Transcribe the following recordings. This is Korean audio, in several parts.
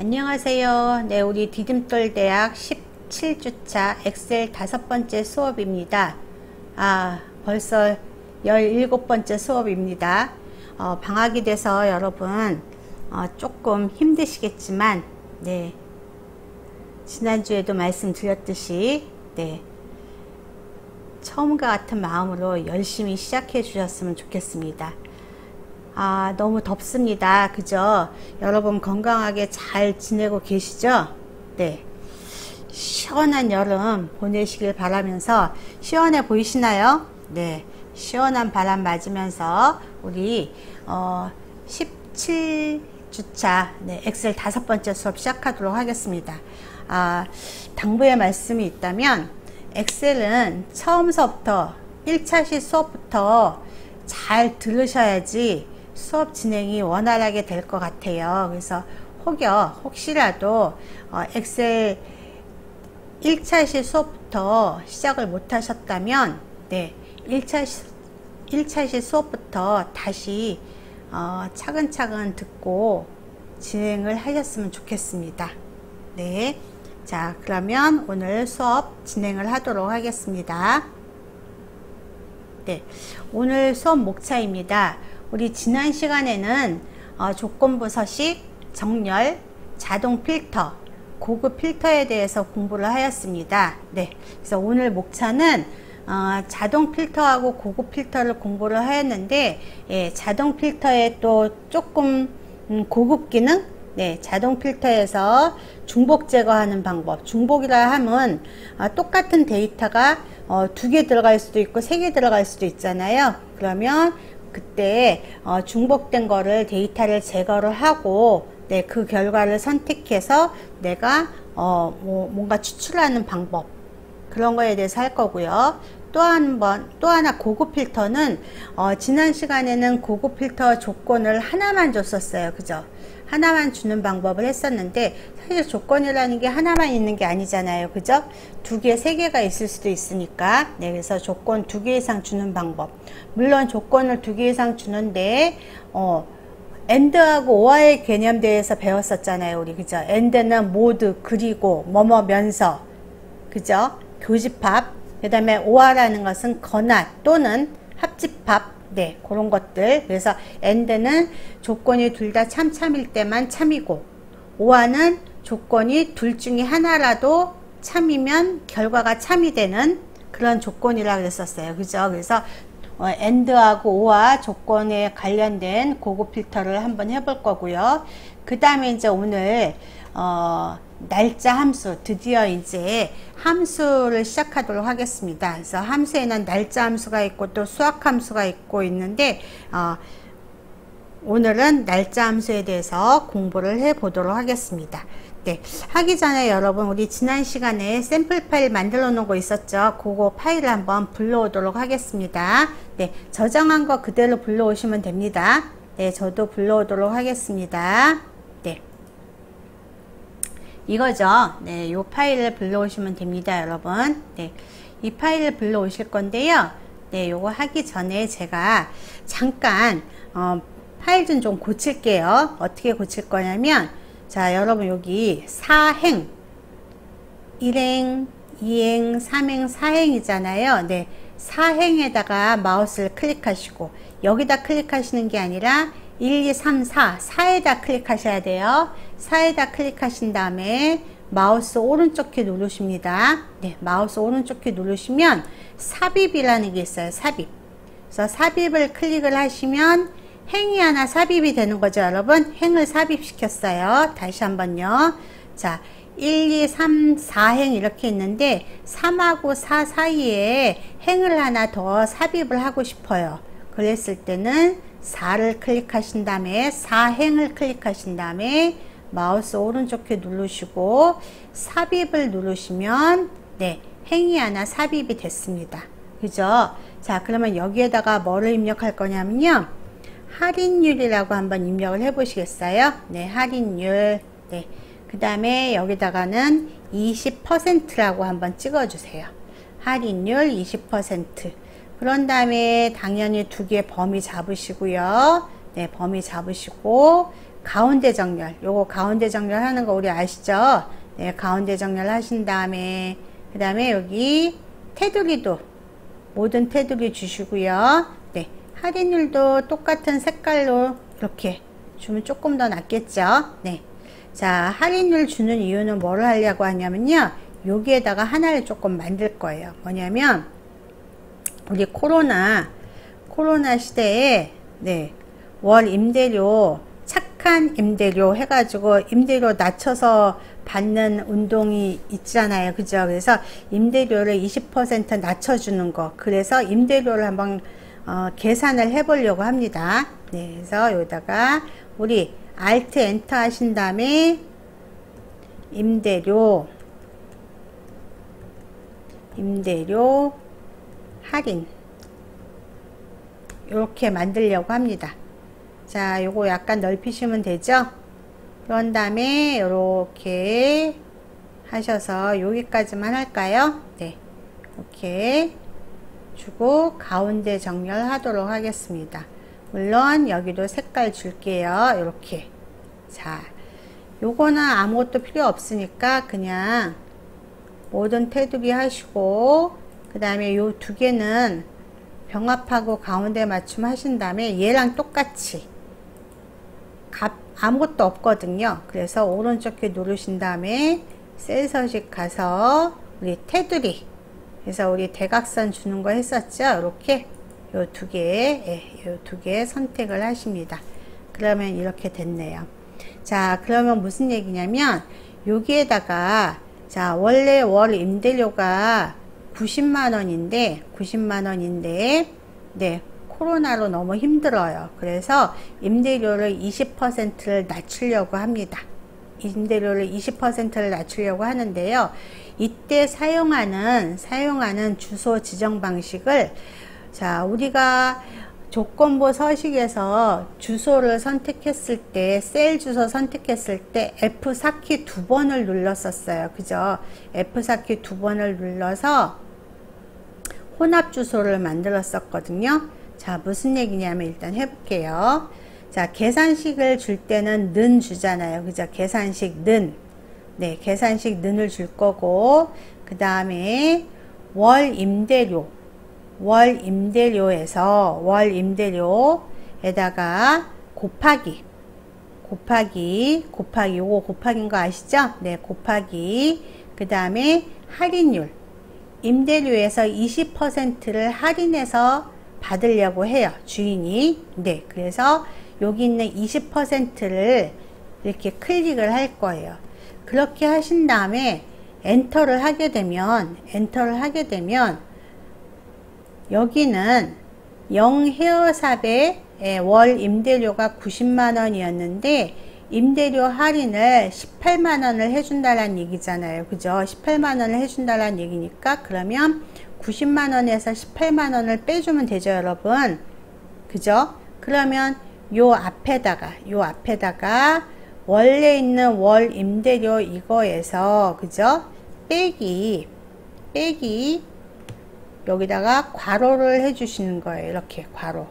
안녕하세요. 네, 우리 디딤돌대학 17주차 엑셀 5번째 수업입니다. 벌써 17번째 수업입니다. 방학이 돼서 여러분 조금 힘드시겠지만, 네, 지난주에도 말씀드렸듯이, 네, 처음과 같은 마음으로 열심히 시작해 주셨으면 좋겠습니다. 너무 덥습니다. 그죠? 여러분 건강하게 잘 지내고 계시죠? 네. 시원한 여름 보내시길 바라면서, 시원해 보이시나요? 네. 시원한 바람 맞으면서 우리 17주차 네, 엑셀 5번째 수업 시작하도록 하겠습니다. 당부의 말씀이 있다면, 엑셀은 처음서부터 1차시 수업부터 잘 들으셔야지 수업 진행이 원활하게 될 것 같아요. 그래서 혹시라도 엑셀 1차시 수업부터 시작을 못 하셨다면, 네, 1차시 수업부터 다시 차근차근 듣고 진행을 하셨으면 좋겠습니다. 네, 자, 그러면 오늘 수업 진행을 하도록 하겠습니다. 네, 오늘 수업 목차입니다. 우리 지난 시간에는 조건부 서식, 정렬, 자동 필터, 고급 필터에 대해서 공부를 하였습니다. 네, 그래서 오늘 목차는 자동 필터하고 고급 필터를 공부를 하였는데, 예, 자동 필터에 또 조금 고급 기능, 네, 자동 필터에서 중복 제거하는 방법. 중복이라 하면 똑같은 데이터가 2개 들어갈 수도 있고 3개 들어갈 수도 있잖아요. 그러면 그때 중복된 거를 데이터를 제거를 하고, 네, 그 결과를 선택해서 내가 뭔가 추출하는 방법, 그런 거에 대해서 할 거고요. 또 하나 고급 필터는 지난 시간에는 고급 필터 조건을 하나만 줬었어요. 그죠? 하나만 주는 방법을 했었는데, 사실 조건이라는 게 하나만 있는 게 아니잖아요. 그죠? 2개, 3개가 있을 수도 있으니까. 네, 그래서 조건 2개 이상 주는 방법. 물론 조건을 2개 이상 주는데, AND하고 OR의 개념 대해서 배웠었잖아요. 우리. 그죠? AND는 모두, 그리고, 뭐뭐면서. 그죠? 교집합. 그 다음에 OR라는 것은 거나 또는 합집합. 네, 그런 것들. 그래서 AND는 조건이 둘 다 참일 때만 참이고, OR는 조건이 둘 중에 하나라도 참이면 결과가 참이 되는 그런 조건이라 그랬었어요. 그죠? 그래서 AND하고 OR 조건에 관련된 고급 필터를 한번 해볼 거고요. 그 다음에 이제 오늘 날짜 함수, 드디어 이제 함수를 시작하도록 하겠습니다. 그래서 함수에는 날짜 함수가 있고 또 수학 함수가 있고 있는데, 오늘은 날짜 함수에 대해서 공부를 해 보도록 하겠습니다. 네, 하기 전에 여러분, 우리 지난 시간에 샘플 파일 만들어 놓은 거 있었죠? 그거 파일을 한번 불러오도록 하겠습니다. 네, 저장한 거 그대로 불러오시면 됩니다. 네, 저도 불러오도록 하겠습니다. 네, 이거죠. 네, 요 파일을 불러오시면 됩니다, 여러분. 네, 이 파일을 불러오실 건데요. 네, 요거 하기 전에 제가 잠깐 파일 좀 고칠게요. 어떻게 고칠 거냐면, 자, 여러분 여기 4행, 1행, 2행, 3행, 4행이잖아요. 네, 4행에다가 마우스를 클릭하시고, 여기다 클릭하시는 게 아니라 1, 2, 3, 4에다 클릭하셔야 돼요. 4에다 클릭하신 다음에 마우스 오른쪽 키 누르십니다. 네, 마우스 오른쪽 키 누르시면 삽입이라는 게 있어요. 삽입. 그래서 삽입을 클릭을 하시면 행이 하나 삽입이 되는 거죠, 여러분. 행을 삽입시켰어요. 다시 한번요. 자, 1, 2, 3, 4행 이렇게 있는데 3하고 4 사이에 행을 하나 더 삽입을 하고 싶어요. 그랬을 때는 4를 클릭하신 다음에 4행을 클릭하신 다음에 마우스 오른쪽 키 누르시고 삽입을 누르시면, 네, 행이 하나 삽입이 됐습니다. 그죠? 자, 그러면 여기에다가 뭐를 입력할 거냐면요, 할인율이라고 한번 입력을 해 보시겠어요? 네, 할인율. 네, 그 다음에 여기다가는 20%라고 한번 찍어 주세요. 할인율 20%. 그런 다음에 당연히 2개 범위 잡으시고요. 네, 범위 잡으시고 가운데 정렬, 요거 가운데 정렬 하는 거 우리 아시죠? 네, 가운데 정렬 하신 다음에 그 다음에 여기 테두리도 모든 테두리 주시고요. 네, 할인율도 똑같은 색깔로 이렇게 주면 조금 더 낫겠죠? 네. 자, 할인율 주는 이유는 뭐를 하려고 하냐면요, 여기에다가 하나를 조금 만들 거예요. 뭐냐면 우리 코로나 시대에 네, 월 임대료, 착한 임대료 해가지고 임대료 낮춰서 받는 운동이 있잖아요. 그죠? 그래서 임대료를 20% 낮춰주는 거. 그래서 임대료를 한번 계산을 해 보려고 합니다. 네, 그래서 여기다가 우리 Alt 엔터 하신 다음에 임대료 할인 이렇게 만들려고 합니다. 자, 요거 약간 넓히시면 되죠? 그런 다음에 이렇게 하셔서 여기까지만 할까요? 네, 이렇게 주고 가운데 정렬하도록 하겠습니다. 물론 여기도 색깔 줄게요. 이렇게. 자, 요거는 아무것도 필요 없으니까 그냥 모든 테두리 하시고 그 다음에 요 두 개는 병합하고 가운데 맞춤 하신 다음에 얘랑 똑같이 아무것도 없거든요. 그래서 오른쪽 키 누르신 다음에 셀 서식 가서 우리 테두리, 그래서 우리 대각선 주는 거 했었죠. 이렇게 요 두 개, 요 두 개 선택을 하십니다. 그러면 이렇게 됐네요. 자, 그러면 무슨 얘기냐면 여기에다가 자, 원래 월 임대료가 90만원인데 네, 코로나로 너무 힘들어요. 그래서 임대료를 20%를 낮추려고 합니다. 임대료를 20%를 낮추려고 하는데요. 이때 사용하는 주소 지정 방식을, 자, 우리가 조건부 서식에서 주소를 선택했을 때, 셀 주소 선택했을 때 F4키 2번을 눌렀었어요. 그죠? F4키 2번을 눌러서 혼합 주소를 만들었었거든요. 자, 무슨 얘기냐면 일단 해볼게요. 자, 계산식을 줄 때는 는 주잖아요. 그죠? 계산식 는. 네, 계산식 는을 줄 거고, 그 다음에 월 임대료에서 월 임대료에다가 곱하기 요거 곱하기인 거 아시죠? 네, 곱하기 그 다음에 할인율, 임대료에서 20%를 할인해서 받으려고 해요, 주인이. 네, 그래서 여기 있는 20%를 이렇게 클릭을 할 거예요. 그렇게 하신 다음에 엔터를 하게 되면 여기는 0 헤어샵의 월 임대료가 90만원이었는데 임대료 할인을 18만원을 해준다는 얘기잖아요. 그죠? 18만원을 해준다는 얘기니까 그러면 90만원에서 18만원을 빼주면 되죠, 여러분. 그죠? 그러면 요 앞에다가 원래 있는 월 임대료 이거에서, 그죠? 빼기 여기다가 괄호를 해주시는 거예요. 이렇게 괄호.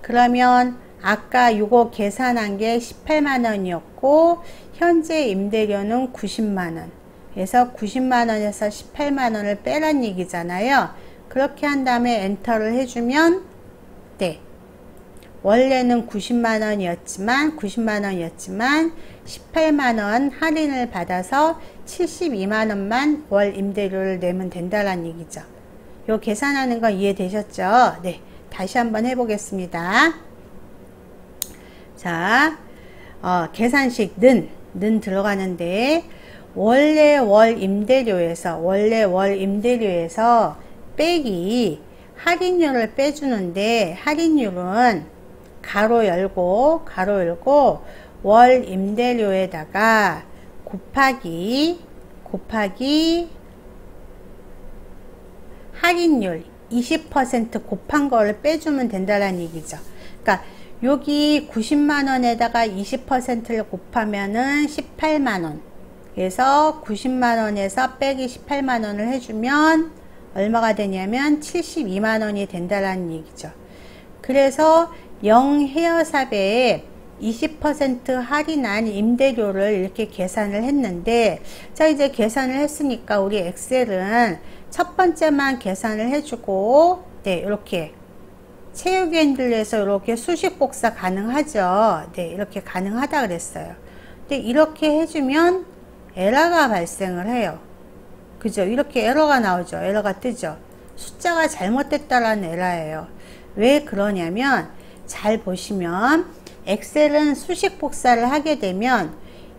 그러면 아까 요거 계산한 게 18만원이었고 현재 임대료는 90만원. 그래서 90만원에서 18만원을 빼란 얘기잖아요. 그렇게 한 다음에 엔터를 해주면 네, 원래는 90만원이었지만 18만원 할인을 받아서 72만원만 월 임대료를 내면 된다는 얘기죠. 요 계산하는 거 이해되셨죠? 네, 다시 한번 해보겠습니다. 자, 계산식 는 들어가는데 원래 월 임대료에서 빼기 할인율을 빼주는데 할인율은 가로 열고 월 임대료에다가 곱하기 할인율 20% 곱한 거를 빼주면 된다는 얘기죠. 그러니까 여기 90만원에다가 20%를 곱하면은 18만원. 그래서 90만원에서 빼기 18만원을 해주면 얼마가 되냐면 72만원이 된다는 얘기죠. 그래서 0 헤어샵에 20% 할인한 임대료를 이렇게 계산을 했는데, 자, 이제 계산을 했으니까 우리 엑셀은 첫 번째만 계산을 해주고, 네, 이렇게 채우기 핸들에서 이렇게 수식 복사 가능하죠. 네, 이렇게 가능하다 그랬어요. 근데 이렇게 해주면 에러가 발생을 해요. 그죠? 이렇게 에러가 나오죠. 에러가 뜨죠. 숫자가 잘못됐다라는 에러예요. 왜 그러냐면, 잘 보시면 엑셀은 수식 복사를 하게 되면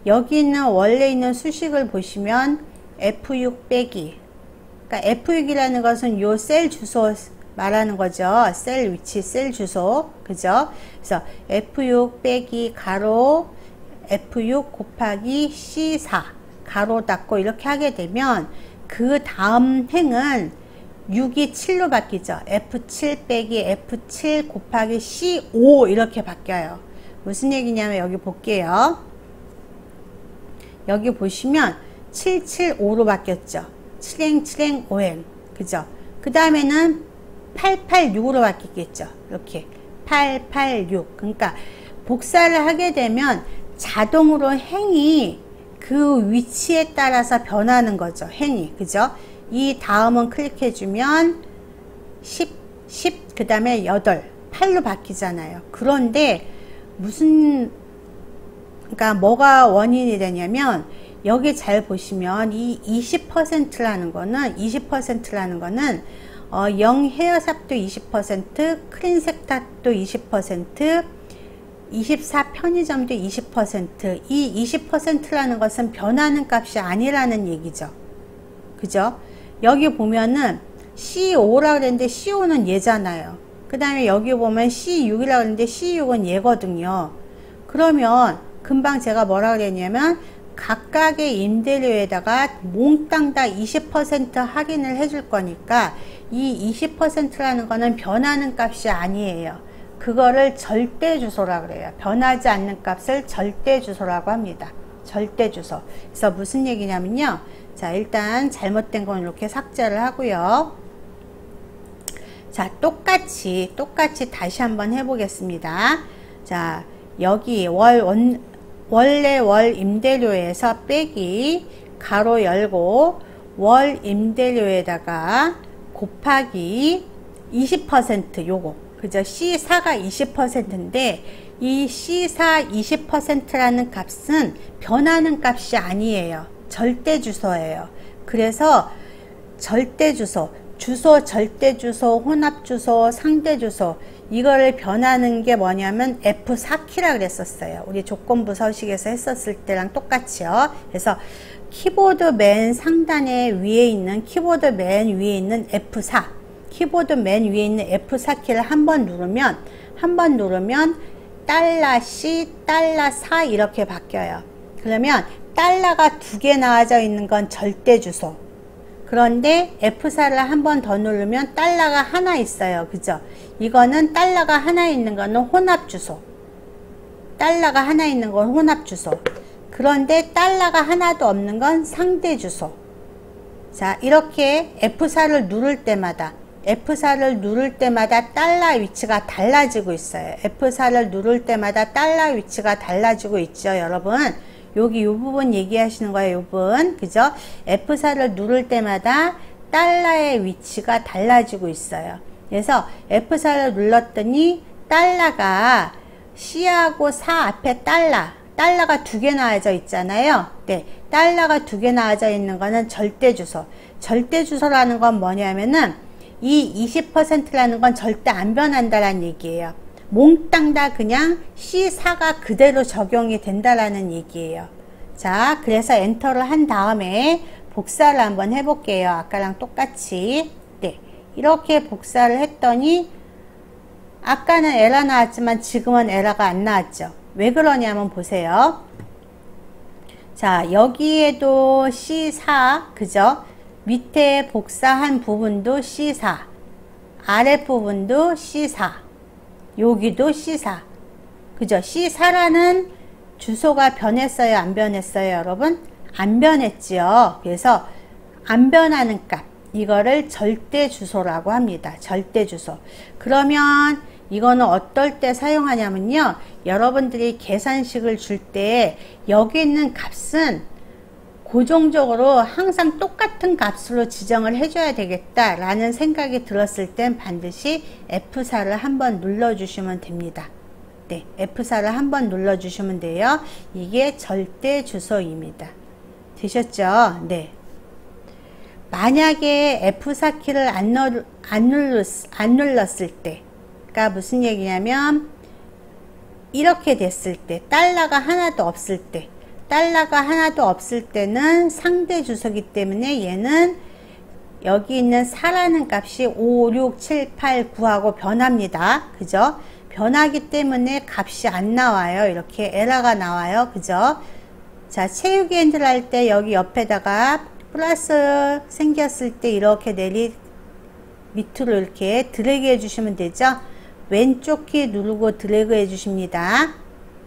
여기 있는 원래 있는 수식을 보시면 F6 빼기, 그러니까 F6이라는 것은 요 셀 주소 말하는 거죠. 셀 위치, 셀 주소, 그죠? 그래서 F6 빼기 가로 F6 곱하기 C4 가로 닫고 이렇게 하게 되면 그 다음 행은 6이 7로 바뀌죠. F7 빼기 F7 곱하기 C5 이렇게 바뀌어요. 무슨 얘기냐면 여기 볼게요. 여기 보시면 775로 바뀌었죠. 7행 7행 5행, 그죠? 그 다음에는 886으로 바뀌겠죠. 이렇게 886. 그러니까 복사를 하게 되면 자동으로 행이 그 위치에 따라서 변하는 거죠. 행이, 그죠? 이 다음은 클릭해주면 10, 그 다음에 8, 8로 바뀌잖아요. 그런데 그러니까 뭐가 원인이 되냐면, 여기 잘 보시면 이 20%라는 거는 0 헤어샵도 20%, 크린 세탁도 20%, 24 편의점도 20%, 이 20%라는 것은 변하는 값이 아니라는 얘기죠. 그죠? 여기 보면은 C5라고 그랬는데 C5는 얘잖아요. 그 다음에 여기 보면 C6이라고 그랬는데 C6은 얘거든요. 그러면 금방 제가 뭐라 그랬냐면 각각의 임대료에다가 몽땅 다 20% 할인을 해줄 거니까 이 20%라는 거는 변하는 값이 아니에요. 그거를 절대 주소라고 그래요. 변하지 않는 값을 절대 주소라고 합니다. 절대 주소. 그래서 무슨 얘기냐면요. 자, 일단 잘못된 건 이렇게 삭제를 하고요. 자, 똑같이 다시 한번 해보겠습니다. 자, 여기 원래 월 임대료에서 빼기 가로 열고 월 임대료에다가 곱하기 20% 요거, 그죠? C4가 20%인데 이 C4 20%라는 값은 변하는 값이 아니에요. 절대 주소예요. 그래서 절대 주소, 절대 주소, 혼합 주소, 상대 주소, 이거를 변하는 게 뭐냐면 F4키라 그랬었어요. 우리 조건부 서식에서 했었을 때랑 똑같이요. 그래서 키보드 맨 상단에 위에 있는 F4, 키보드 맨 위에 있는 F4키를 한번 누르면 $C, $4 이렇게 바뀌어요. 그러면 달러가 두 개 나와져 있는 건 절대 주소. 그런데 F4를 한 번 더 누르면 달러가 하나 있어요. 그죠? 이거는 달러가 하나 있는 거는 혼합 주소. 달러가 하나 있는 건 혼합 주소. 그런데 달러가 하나도 없는 건 상대 주소. 자, 이렇게 F4를 누를 때마다 달러 위치가 달라지고 있어요. F4를 누를 때마다 달러 위치가 달라지고 있죠, 여러분. 여기 이 부분 얘기하시는 거예요, 이 부분. 그죠? F4를 누를 때마다 달러의 위치가 달라지고 있어요. 그래서 F4를 눌렀더니 달러가 C하고 4 앞에 달러가 두 개 나와져 있잖아요. 네, 달러가 두 개 나와져 있는 거는 절대 주소. 절대 주소라는 건 뭐냐면은 이 20%라는 건 절대 안 변한다라는 얘기예요. 몽땅 다 그냥 C4가 그대로 적용이 된다라는 얘기예요. 자, 그래서 엔터를 한 다음에 복사를 한번 해볼게요. 아까랑 똑같이. 네, 이렇게 복사를 했더니 아까는 에러 나왔지만 지금은 에러가 안 나왔죠. 왜 그러냐면 보세요. 자, 여기에도 C4, 그죠? 밑에 복사한 부분도 C4, 아랫부분도 C4, 여기도 C4, 그죠? C4라는 주소가 변했어요, 안 변했어요, 여러분? 안 변했지요. 그래서 안 변하는 값, 이거를 절대 주소라고 합니다. 절대 주소. 그러면 이거는 어떨 때 사용하냐면요, 여러분들이 계산식을 줄 때 여기 있는 값은 고정적으로 항상 똑같은 값으로 지정을 해줘야 되겠다 라는 생각이 들었을 땐 반드시 F4를 한번 눌러주시면 됩니다. 네, F4를 한번 눌러주시면 돼요. 이게 절대 주소입니다. 되셨죠? 네. 만약에 F4 키를 안 눌렀을 때가 무슨 얘기냐면, 이렇게 됐을 때, 달러가 하나도 없을 때, 달러가 하나도 없을 때는 상대 주소기 때문에 얘는 여기 있는 4라는 값이 5, 6, 7, 8, 9하고 변합니다. 그죠? 변하기 때문에 값이 안 나와요. 이렇게 에러가 나와요. 그죠? 자, 채우기 핸들 할 때 여기 옆에다가 플러스 생겼을 때 이렇게 밑으로 이렇게 드래그 해주시면 되죠. 왼쪽 키 누르고 드래그 해주십니다.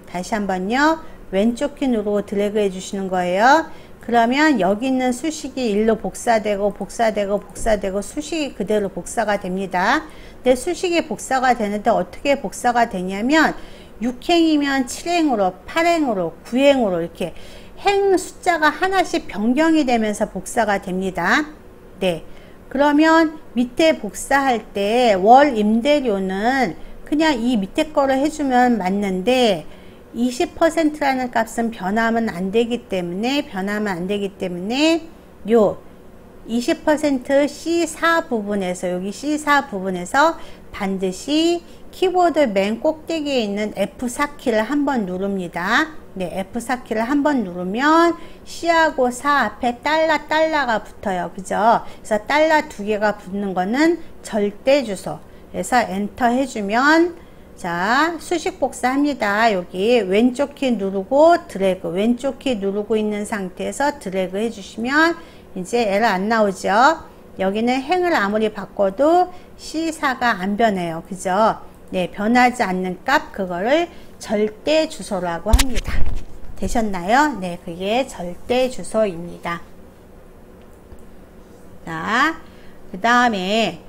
다시 한번요. 왼쪽 키 누르고 드래그 해주시는 거예요. 그러면 여기 있는 수식이 1로 복사되고 수식이 그대로 복사가 됩니다. 근데 수식이 복사가 되는데 어떻게 복사가 되냐면 6행이면 7행으로, 8행으로, 9행으로 이렇게 행 숫자가 하나씩 변경이 되면서 복사가 됩니다. 네. 그러면 밑에 복사할 때 월 임대료는 그냥 이 밑에 거를 해주면 맞는데 20%라는 값은 변하면 안 되기 때문에 요 20% C4 부분에서, 여기 C4 부분에서 반드시 키보드 맨 꼭대기에 있는 F4 키를 한번 누릅니다. 네, F4 키를 한번 누르면 C하고 4 앞에 달러가 붙어요. 그죠? 그래서 달러 두 개가 붙는 거는 절대 주소. 그래서 엔터 해주면, 자, 수식 복사합니다. 여기 왼쪽 키 누르고 드래그, 왼쪽 키 누르고 있는 상태에서 드래그 해주시면 이제 에러 안 나오죠. 여기는 행을 아무리 바꿔도 C4가 안 변해요. 그죠? 네, 변하지 않는 값, 그거를 절대 주소라고 합니다. 되셨나요? 네, 그게 절대 주소입니다. 자, 그 다음에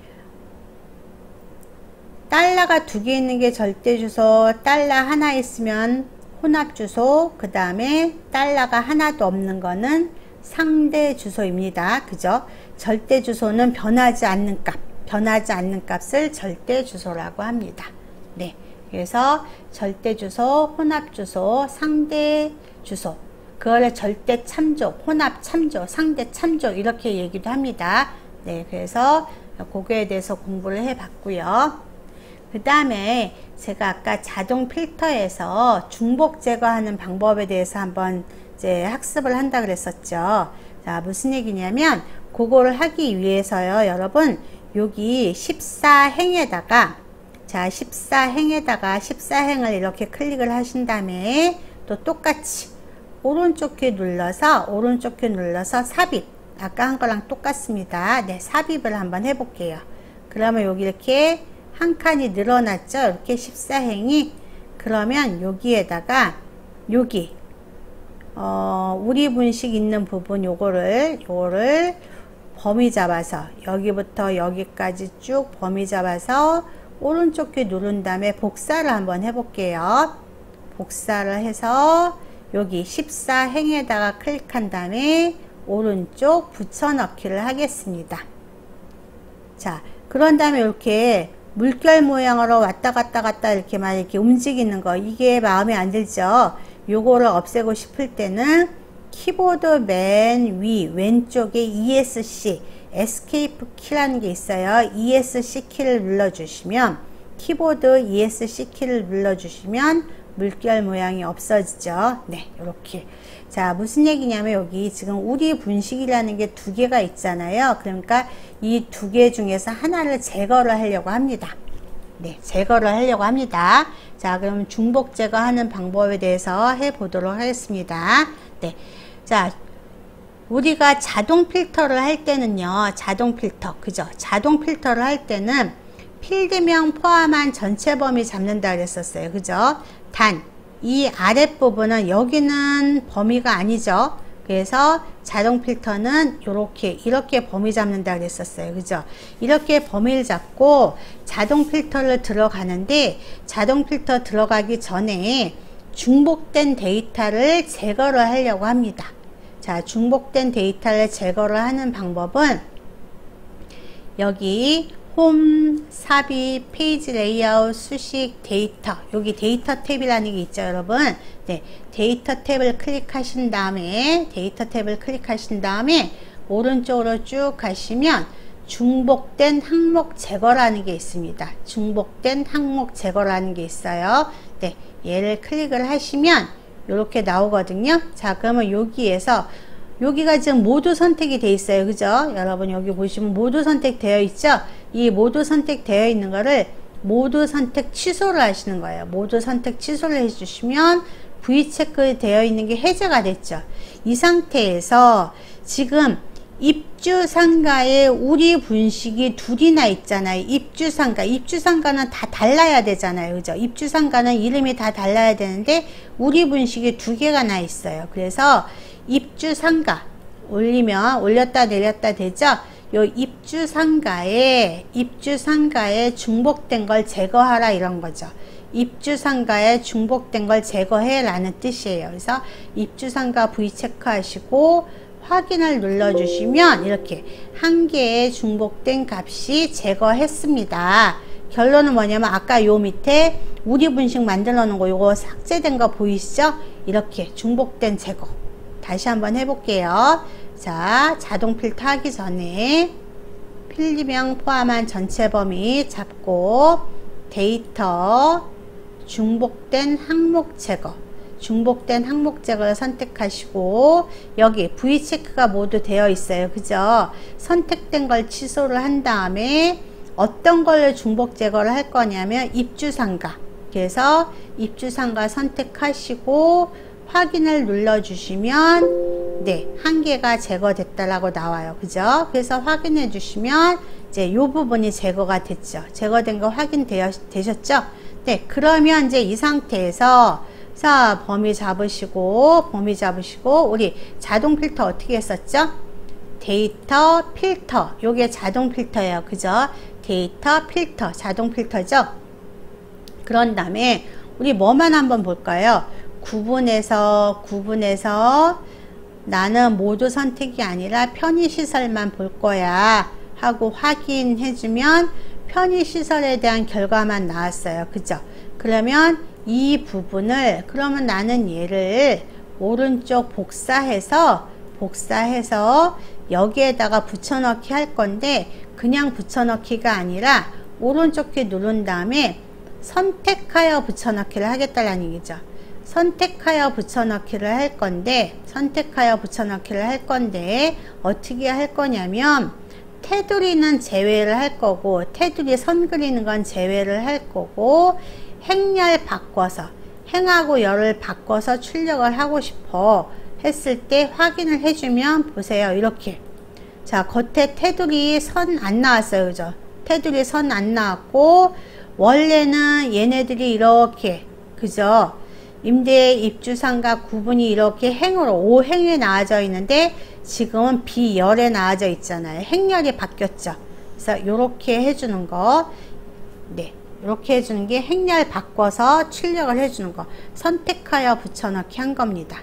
달러가 두 개 있는 게 절대 주소, 달러 하나 있으면 혼합 주소, 그 다음에 달러가 하나도 없는 거는 상대 주소입니다. 그죠? 절대 주소는 변하지 않는 값을 절대 주소라고 합니다. 네. 그래서 절대 주소, 혼합 주소, 상대 주소, 그거를 절대 참조, 혼합 참조, 상대 참조 이렇게 얘기도 합니다. 네. 그래서 그거에 대해서 공부를 해 봤고요. 그 다음에 제가 아까 자동 필터에서 중복 제거하는 방법에 대해서 한번 이제 학습을 한다 그랬었죠. 자, 무슨 얘기냐면 그거를 하기 위해서요, 여러분, 여기 14행에다가, 자, 14행을 이렇게 클릭을 하신 다음에 또 똑같이 오른쪽 키 눌러서 삽입, 아까 한 거랑 똑같습니다. 네, 삽입을 한번 해볼게요. 그러면 여기 이렇게 한 칸이 늘어났죠? 이렇게 14행이. 그러면 여기에다가 여기 우리 분식 있는 부분 요거를 범위 잡아서 여기부터 여기까지 쭉 범위 잡아서 오른쪽 키 누른 다음에 복사를 한번 해볼게요. 복사를 해서 여기 14행에다가 클릭한 다음에 오른쪽 붙여넣기를 하겠습니다. 자, 그런 다음에 이렇게 물결 모양으로 왔다 갔다 이렇게 막 이렇게 움직이는 거, 이게 마음에 안 들죠? 요거를 없애고 싶을 때는 키보드 맨 위 왼쪽에 ESC, 에스케이프 키라는 게 있어요. ESC 키를 눌러주시면, 키보드 ESC 키를 눌러주시면 물결 모양이 없어지죠. 네, 요렇게. 자, 무슨 얘기냐면 여기 지금 우리 분식이라는 게 두 개가 있잖아요. 그러니까 이 두 개 중에서 하나를 제거를 하려고 합니다. 네, 제거를 하려고 합니다. 자, 그럼 중복 제거하는 방법에 대해서 해보도록 하겠습니다. 네, 자, 우리가 자동 필터를 할 때는요, 자동 필터, 그죠? 자동 필터를 할 때는 필드명 포함한 전체 범위 잡는다 그랬었어요. 그죠? 단, 이 아랫부분은 여기는 범위가 아니죠. 그래서 자동 필터는 이렇게 범위 잡는다 그랬었어요. 그죠? 이렇게 범위를 잡고 자동 필터를 들어가는데, 자동 필터 들어가기 전에 중복된 데이터를 제거를 하려고 합니다. 자, 중복된 데이터를 제거를 하는 방법은 여기 홈, 삽입, 페이지 레이아웃, 수식, 데이터, 여기 데이터 탭이라는 게 있죠, 여러분. 네, 데이터 탭을 클릭하신 다음에 오른쪽으로 쭉 가시면 중복된 항목 제거라는 게 있습니다. 중복된 항목 제거라는 게 있어요. 네, 얘를 클릭을 하시면 이렇게 나오거든요. 자, 그러면 여기가 지금 모두 선택이 되어 있어요. 그죠? 여러분 여기 보시면 모두 선택되어 있죠? 이 모두 선택되어 있는 거를 모두 선택 취소를 하시는 거예요. 모두 선택 취소를 해주시면 V체크 되어 있는 게 해제가 됐죠. 이 상태에서 지금 입주상가에 우리 분식이 둘이나 있잖아요. 입주상가는 다 달라야 되잖아요. 그죠? 입주상가는 이름이 다 달라야 되는데 우리 분식이 두 개가 나 있어요. 그래서 입주상가 올렸다 내렸다 되죠? 요 입주상가에 중복된 걸 제거하라 이런 거죠. 입주상가에 중복된 걸 제거해 라는 뜻이에요. 그래서 입주상가 V체크 하시고 확인을 눌러주시면 이렇게 한 개의 중복된 값이 제거했습니다. 결론은 뭐냐면 아까 요 밑에 우리 분식 만들어 놓은 거 요거 삭제된 거 보이시죠? 이렇게 중복된 제거 다시 한번 해볼게요. 자, 자동 필터 하기 전에 필기명 포함한 전체 범위 잡고 데이터 중복된 항목 제거를 선택하시고 여기 V체크가 모두 되어 있어요. 그죠? 선택된 걸 취소를 한 다음에 어떤 걸 중복 제거를 할 거냐면 입주상가. 그래서 입주상가 선택하시고 확인을 눌러주시면 네, 한 개가 제거됐다라고 나와요. 그죠? 그래서 확인해 주시면 이제 요 부분이 제거가 됐죠. 제거된 거 되셨죠? 네, 그러면 이제 이 상태에서 자, 범위 잡으시고 우리 자동 필터 어떻게 했었죠? 데이터 필터. 요게 자동 필터예요. 그죠? 데이터 필터, 자동 필터죠? 그런 다음에 우리 뭐만 한번 볼까요? 구분해서 나는 모두 선택이 아니라 편의시설만 볼 거야 하고 확인해주면 편의시설에 대한 결과만 나왔어요. 그죠? 그러면 이 부분을 그러면 나는 얘를 오른쪽 복사해서 여기에다가 붙여넣기 할 건데 그냥 붙여넣기가 아니라 오른쪽 키 누른 다음에 선택하여 붙여넣기를 하겠다는 얘기죠. 선택하여 붙여넣기를 할 건데 어떻게 할 거냐면 테두리는 제외를 할 거고 테두리 선 그리는 건 제외를 할 거고 행렬 바꿔서 행하고 열을 바꿔서 출력을 하고 싶어 했을 때 확인을 해주면 보세요. 이렇게 자 겉에 테두리 선 안 나왔어요. 그죠? 테두리 선 안 나왔고 원래는 얘네들이 이렇게 그죠? 임대 입주상가 구분이 이렇게 행으로 O행에 나와져 있는데 지금은 B열에 나와져 있잖아요. 행렬이 바뀌었죠. 그래서 이렇게 해주는 거, 네, 이렇게 해주는 게 행렬 바꿔서 출력을 해주는 거, 선택하여 붙여넣기 한 겁니다.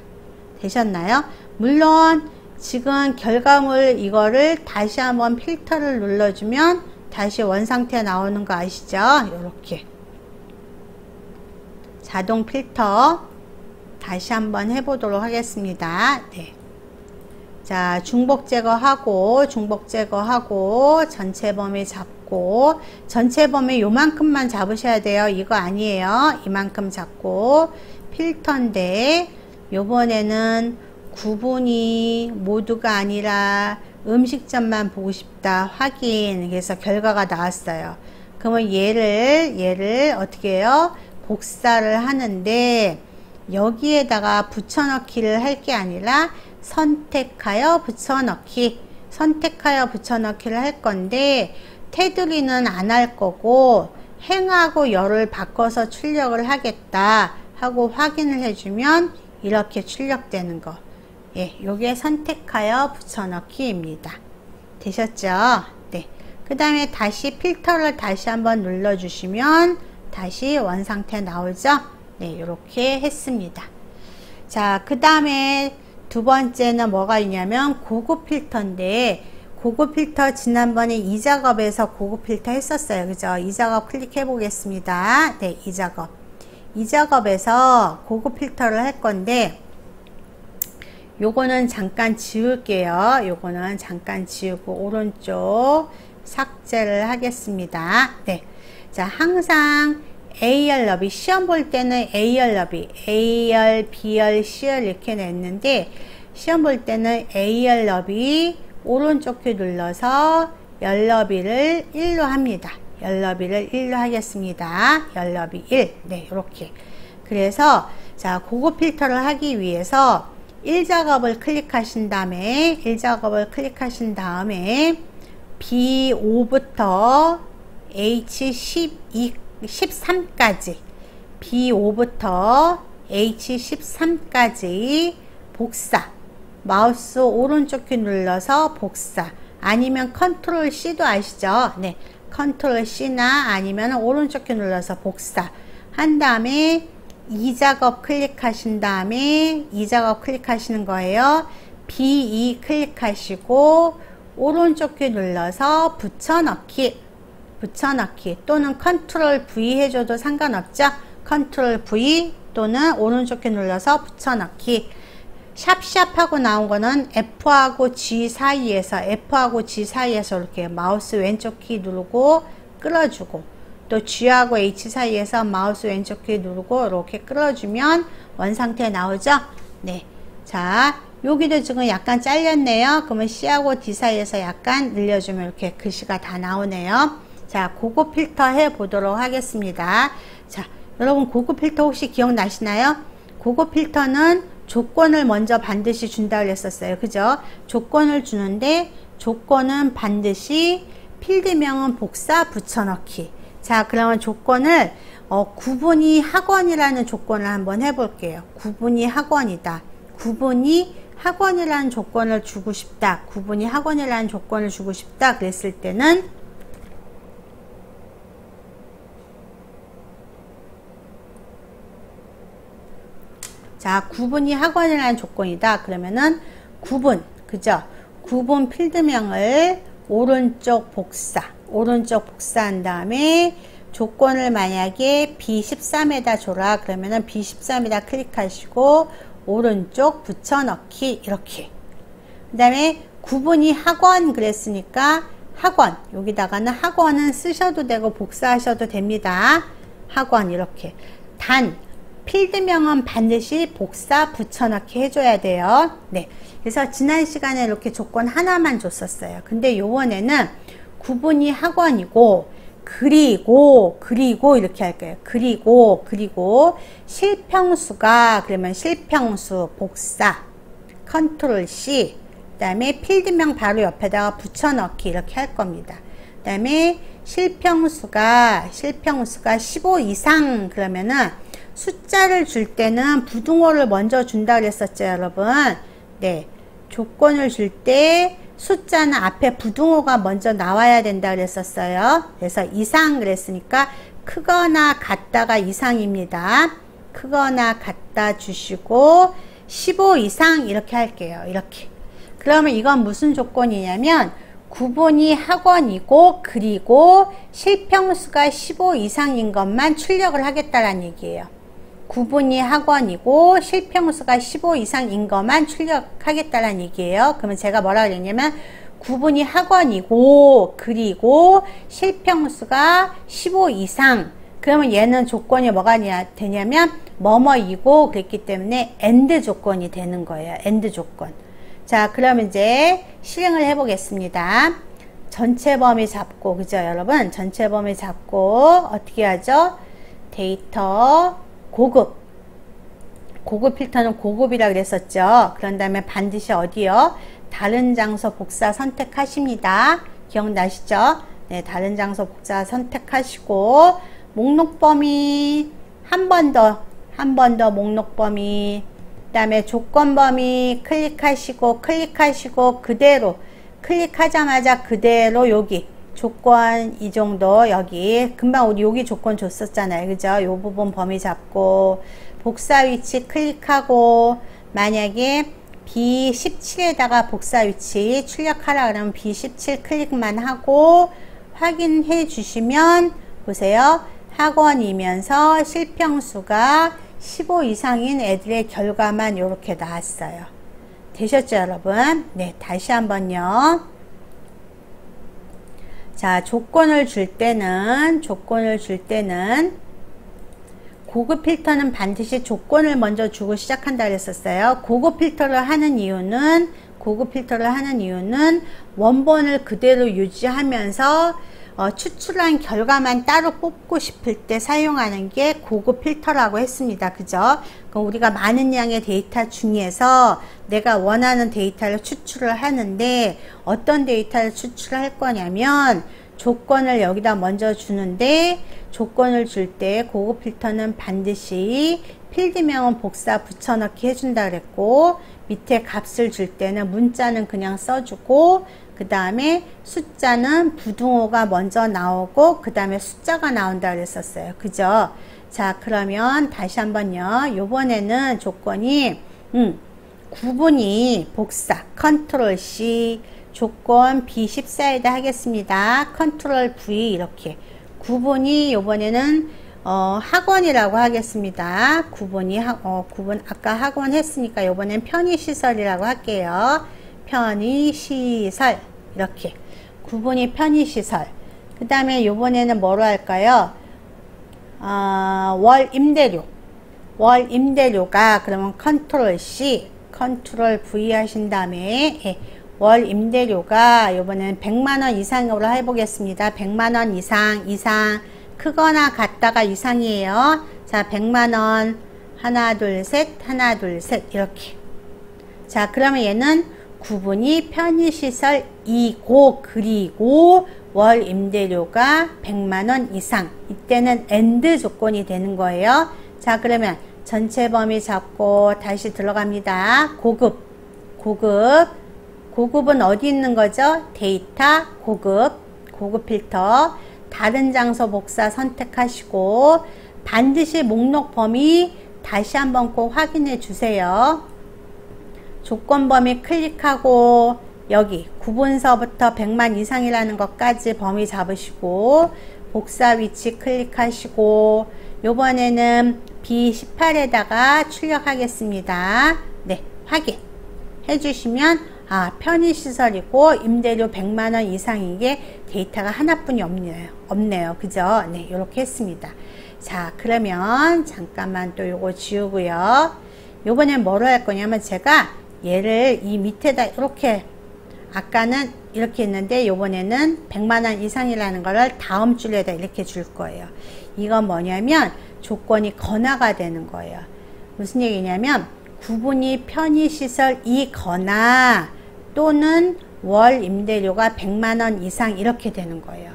되셨나요? 물론 지금 결과물 이거를 다시 한번 필터를 눌러주면 다시 원상태 나오는 거 아시죠? 이렇게 자동 필터 다시 한번 해보도록 하겠습니다. 네. 자, 중복 제거하고 전체 범위 잡고 전체 범위 요만큼만 잡으셔야 돼요. 이거 아니에요. 이만큼 잡고 필터인데 요번에는 구분이 모두가 아니라 음식점만 보고 싶다 확인. 그래서 결과가 나왔어요. 그러면 얘를 어떻게 해요? 복사를 하는데 여기에다가 붙여넣기를 할 게 아니라 선택하여 붙여넣기를 할 건데 테두리는 안 할 거고 행하고 열을 바꿔서 출력을 하겠다 하고 확인을 해주면 이렇게 출력되는 거. 예, 요게 선택하여 붙여넣기입니다. 되셨죠? 네. 그 다음에 다시 필터를 다시 한번 눌러주시면 다시 원상태 나오죠? 네, 이렇게 했습니다. 자, 그 다음에 두 번째는 뭐가 있냐면 고급 필터인데, 고급 필터 지난번에 이 작업에서 고급 필터 했었어요. 그죠? 이 작업 클릭해 보겠습니다. 네, 이 작업. 이 작업에서 고급 필터를 할 건데, 요거는 잠깐 지울게요. 요거는 잠깐 지우고 오른쪽 삭제를 하겠습니다. 네. 자, 항상 A열 너비, 시험 볼 때는 A열 너비, A열, B열, C열 이렇게 냈는데, 시험 볼 때는 A열 너비 오른쪽 키 눌러서 열 너비를 1로 합니다. 열 너비를 1로 하겠습니다. 열 너비 1. 네, 이렇게. 그래서 자, 고급 필터를 하기 위해서 1작업을 클릭하신 다음에 B5부터 H12, 13까지 B5부터 H13까지 복사, 마우스 오른쪽 키 눌러서 복사, 아니면 컨트롤 C도 아시죠? 네, 컨트롤 C나 아니면 오른쪽 키 눌러서 복사 한 다음에 이 작업 클릭하신 다음에 이 작업 클릭하시는 거예요. B2 클릭하시고 오른쪽 키 눌러서 붙여넣기 또는 컨트롤 V 해줘도 상관없죠. 컨트롤 V 또는 오른쪽 키 눌러서 붙여넣기. 샵샵 하고 나온 거는 F하고 G 사이에서 이렇게 마우스 왼쪽 키 누르고 끌어주고, 또 G하고 H 사이에서 마우스 왼쪽 키 누르고 이렇게 끌어주면 원상태 나오죠. 네. 자, 여기도 지금 약간 잘렸네요. 그러면 C하고 D 사이에서 약간 늘려주면 이렇게 글씨가 다 나오네요. 자, 고급 필터 해 보도록 하겠습니다. 자, 여러분 고급 필터 혹시 기억나시나요? 고급 필터는 조건을 먼저 반드시 준다고 했었어요. 그죠? 조건을 주는데, 조건은 반드시 필드명은 복사 붙여넣기. 자, 그러면 조건을 구분이 학원이라는 조건을 한번 해볼게요. 구분이 학원이다. 구분이 학원이라는 조건을 주고 싶다. 구분이 학원이라는 조건을 주고 싶다. 그랬을 때는 자, 구분이 학원이라는 조건이다. 그러면은 구분, 그죠? 구분 필드명을 오른쪽 복사한 다음에 조건을 만약에 B13에다 줘라 그러면은 B13에다 클릭하시고 오른쪽 붙여넣기 이렇게. 그 다음에 구분이 학원 그랬으니까 학원, 여기다가는 학원은 쓰셔도 되고 복사하셔도 됩니다. 학원 이렇게. 단 필드명은 반드시 복사 붙여넣기 해줘야 돼요. 네. 그래서 지난 시간에 이렇게 조건 하나만 줬었어요. 근데 요번에는 구분이 학원이고, 그리고 이렇게 할게요. 그리고 실평수가, 그러면 실평수 복사, 컨트롤 C, 그 다음에 필드명 바로 옆에다가 붙여넣기 이렇게 할 겁니다. 그 다음에 실평수가 15 이상 그러면은 숫자를 줄 때는 부등호를 먼저 준다 그랬었죠, 여러분. 네. 조건을 줄 때 숫자는 앞에 부등호가 먼저 나와야 된다 그랬었어요. 그래서 이상 그랬으니까 크거나 같다가 이상입니다. 크거나 같다 주시고 15 이상 이렇게 할게요. 이렇게. 그러면 이건 무슨 조건이냐면 구분이 학원이고 그리고 실평수가 15 이상인 것만 출력을 하겠다라는 얘기예요. 구분이 학원이고 실평수가 15 이상인 것만 출력하겠다는 얘기예요. 그러면 제가 뭐라고 그랬냐면 구분이 학원이고 그리고 실평수가 15 이상, 그러면 얘는 조건이 뭐가 되냐면 뭐뭐이고 그랬기 때문에 AND 조건이 되는 거예요. AND 조건. 자, 그러면 이제 실행을 해 보겠습니다. 전체 범위 잡고, 그죠 여러분? 전체 범위 잡고 어떻게 하죠? 데이터 고급 필터는 고급이라 그랬었죠. 그런 다음에 반드시 어디요? 다른 장소 복사 선택하십니다. 기억나시죠? 네, 다른 장소 복사 선택하시고 목록 범위 한 번 더 목록 범위 다음에 조건 범위 클릭하시고 그대로 클릭하자마자 그대로 여기 조건 이 정도 여기 금방 우리 여기 조건 줬었잖아요. 그죠? 요 부분 범위 잡고 복사 위치 클릭하고 만약에 B17에다가 복사 위치 출력하라 그러면 B17 클릭만 하고 확인해 주시면 보세요. 학원이면서 실평수가 15 이상인 애들의 결과만 이렇게 나왔어요. 되셨죠, 여러분? 네, 다시 한번요. 자, 조건을 줄 때는 고급 필터는 반드시 조건을 먼저 주고 시작한다 그랬었어요. 고급 필터를 하는 이유는 원본을 그대로 유지하면서 추출한 결과만 따로 뽑고 싶을 때 사용하는 게 고급 필터라고 했습니다. 그죠? 그럼 우리가 많은 양의 데이터 중에서 내가 원하는 데이터를 추출을 하는데 어떤 데이터를 추출할 거냐면 조건을 여기다 먼저 주는데 조건을 줄 때 고급 필터는 반드시 필드명은 복사 붙여넣기 해준다 그랬고 밑에 값을 줄 때는 문자는 그냥 써주고 그 다음에 숫자는 부등호가 먼저 나오고 그 다음에 숫자가 나온다 그랬었어요. 그죠? 자, 그러면 다시 한번요. 요번에는 조건이 구분이 복사 컨트롤 C 조건 B14에다 하겠습니다. 컨트롤 V 이렇게 구분이 요번에는 학원이라고 하겠습니다. 구분 아까 학원 했으니까 요번엔 편의시설이라고 할게요. 편의시설 이렇게 구분이 편의시설. 그 다음에 요번에는 뭐로 할까요? 월임대료가 그러면 컨트롤 C 컨트롤 V 하신 다음에 월임대료가 요번에는 100만원 이상으로 해보겠습니다. 100만원 이상 크거나 같다가 이상이에요. 자, 100만원 하나 둘 셋 이렇게. 자, 그러면 얘는 구분이 편의시설이고 그리고 월임대료가 100만원 이상. 이때는 AND 조건이 되는 거예요. 자, 그러면 전체 범위 잡고 다시 들어갑니다. 고급은 어디 있는 거죠? 데이터 고급 필터 다른 장소 복사 선택하시고 반드시 목록 범위 다시 한번 꼭 확인해 주세요. 조건 범위 클릭하고 여기 구분서부터 100만 이상이라는 것까지 범위 잡으시고 복사 위치 클릭하시고 요번에는 B18에다가 출력하겠습니다. 네, 확인 해주시면 편의시설이고 임대료 100만원 이상인 게 데이터가 하나뿐이 없네요. 그죠? 네, 이렇게 했습니다. 자, 그러면 잠깐만 또 요거 지우고요. 요번엔 뭐로 할 거냐면 제가 얘를 이 밑에다 이렇게 아까는 이렇게 했는데 요번에는 100만원 이상이라는 거를 다음 줄에다 이렇게 줄 거예요. 이건 뭐냐면 조건이 건화가 되는 거예요. 무슨 얘기냐면 구분이 편의시설이거나 또는 월 임대료가 100만원 이상 이렇게 되는 거예요.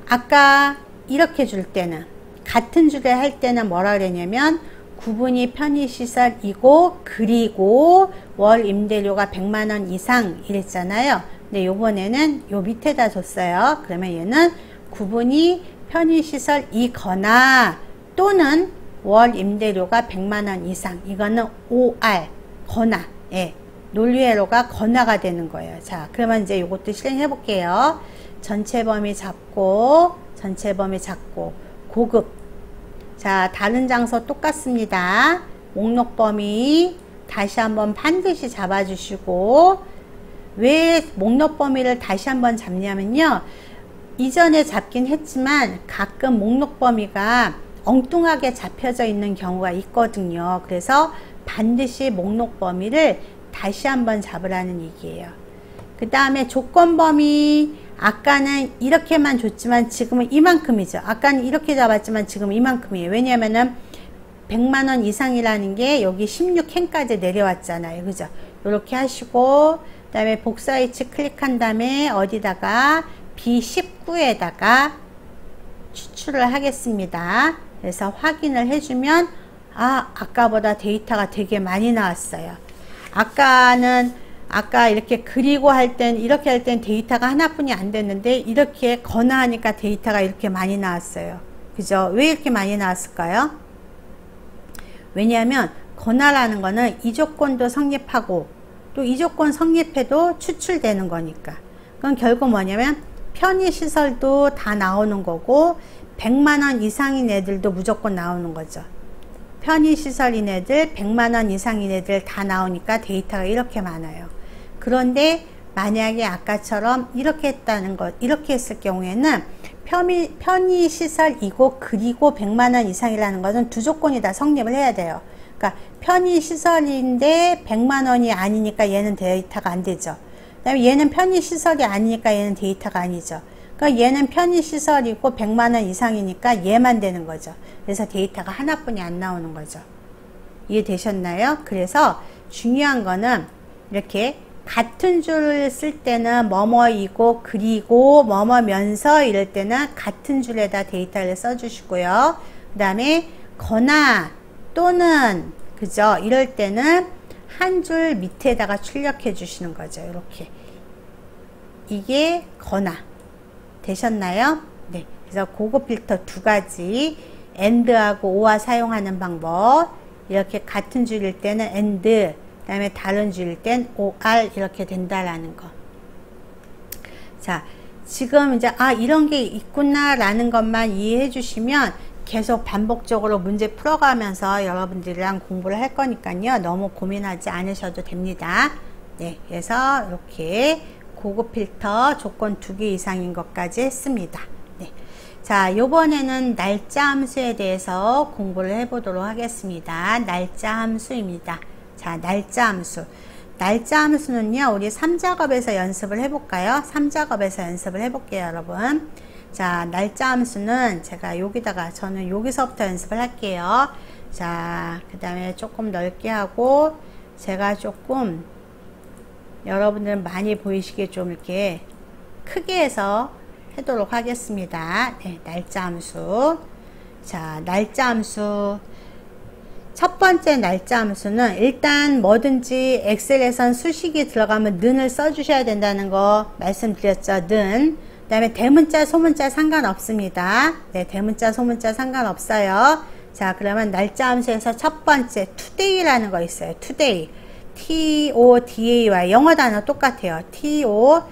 아까 이렇게 줄 때는 같은 줄에 할 때는 뭐라 그랬냐면 구분이 편의시설이고 그리고 월 임대료가 100만원 이상 이랬잖아요. 근데 요번에는 요 밑에다 줬어요. 그러면 얘는 구분이 편의시설이거나 또는 월 임대료가 100만원 이상. 이거는 OR 건화. 예. 논리회로가 건화가 되는 거예요. 자, 그러면 이제 요것도 실행해 볼게요. 전체 범위 잡고 고급. 자, 다른 장소 똑같습니다. 목록 범위 다시 한번 반드시 잡아주시고 왜 목록 범위를 다시 한번 잡냐면요. 이전에 잡긴 했지만 가끔 목록 범위가 엉뚱하게 잡혀져 있는 경우가 있거든요. 그래서 반드시 목록 범위를 다시 한번 잡으라는 얘기예요. 그 다음에 조건 범위 아까는 이렇게만 줬지만 지금은 이만큼이죠. 아까는 이렇게 잡았지만 지금은 이만큼이에요. 왜냐면은 100만원 이상이라는 게 여기 16캔까지 내려왔잖아요. 그죠? 이렇게 하시고 그 다음에 복사 위치 클릭한 다음에 어디다가 B19에다가 추출을 하겠습니다. 그래서 확인을 해주면 아까보다 데이터가 되게 많이 나왔어요. 아까 이렇게 그리고 할 땐, 이렇게 할 땐 데이터가 하나뿐이 안 됐는데, 이렇게 거나 하니까 데이터가 이렇게 많이 나왔어요. 그죠? 왜 이렇게 많이 나왔을까요? 왜냐하면 거나라는 거는 이 조건도 성립하고 또 이 조건 성립해도 추출되는 거니까. 그건 결국 뭐냐면 편의시설도 다 나오는 거고 100만원 이상인 애들도 무조건 나오는 거죠. 편의시설인 애들, 100만원 이상인 애들 다 나오니까 데이터가 이렇게 많아요. 그런데 만약에 아까처럼 이렇게 했다는 것, 이렇게 했을 경우에는 편의시설이고 그리고 100만원 이상이라는 것은 두 조건이 다 성립을 해야 돼요. 그러니까 편의시설인데 100만원이 아니니까 얘는 데이터가 안 되죠. 그 다음에 얘는 편의시설이 아니니까 얘는 데이터가 아니죠. 그러니까 얘는 편의시설이고 100만원 이상이니까 얘만 되는 거죠. 그래서 데이터가 하나뿐이 안 나오는 거죠. 이해되셨나요? 그래서 중요한 거는 이렇게 같은 줄을 쓸 때는 뭐뭐이고 그리고 뭐뭐면서 이럴 때는 같은 줄에다 데이터를 써주시고요. 그 다음에 거나 또는 그죠? 이럴 때는 한 줄 밑에다가 출력해 주시는 거죠. 이렇게 이게 거나 되셨나요? 네. 그래서 고급 필터 두 가지 AND하고 OR 사용하는 방법, 이렇게 같은 줄일 때는 AND, 그 다음에 다른 줄일 땐 OR 이렇게 된다라는 거. 자, 지금 이제 이런 게 있구나 라는 것만 이해해 주시면 계속 반복적으로 문제 풀어가면서 여러분들이랑 공부를 할 거니까요. 너무 고민하지 않으셔도 됩니다. 네, 그래서 이렇게 고급 필터 조건 2개 이상인 것까지 했습니다. 네. 자, 요번에는 날짜 함수에 대해서 공부를 해보도록 하겠습니다. 날짜 함수입니다. 자, 날짜 함수. 날짜 함수는요, 우리 3작업에서 연습을 해볼까요? 3작업에서 연습을 해볼게요, 여러분. 자, 날짜 함수는 제가 저는 여기서부터 연습을 할게요. 자, 그 다음에 조금 넓게 하고, 제가 조금 여러분들 많이 보이시게 좀 이렇게 크게 해서 하도록 하겠습니다. 네, 날짜 함수. 자, 날짜 함수. 첫 번째 날짜 함수는 일단 뭐든지 엑셀에선 수식이 들어가면 는을 써주셔야 된다는 거 말씀드렸죠. 는. 그 다음에 대문자, 소문자 상관없습니다. 네, 대문자, 소문자 상관없어요. 자, 그러면 날짜 함수에서 첫 번째 today라는 거 있어요. today. T-O-D-A-Y. 영어 단어 똑같아요. T-O,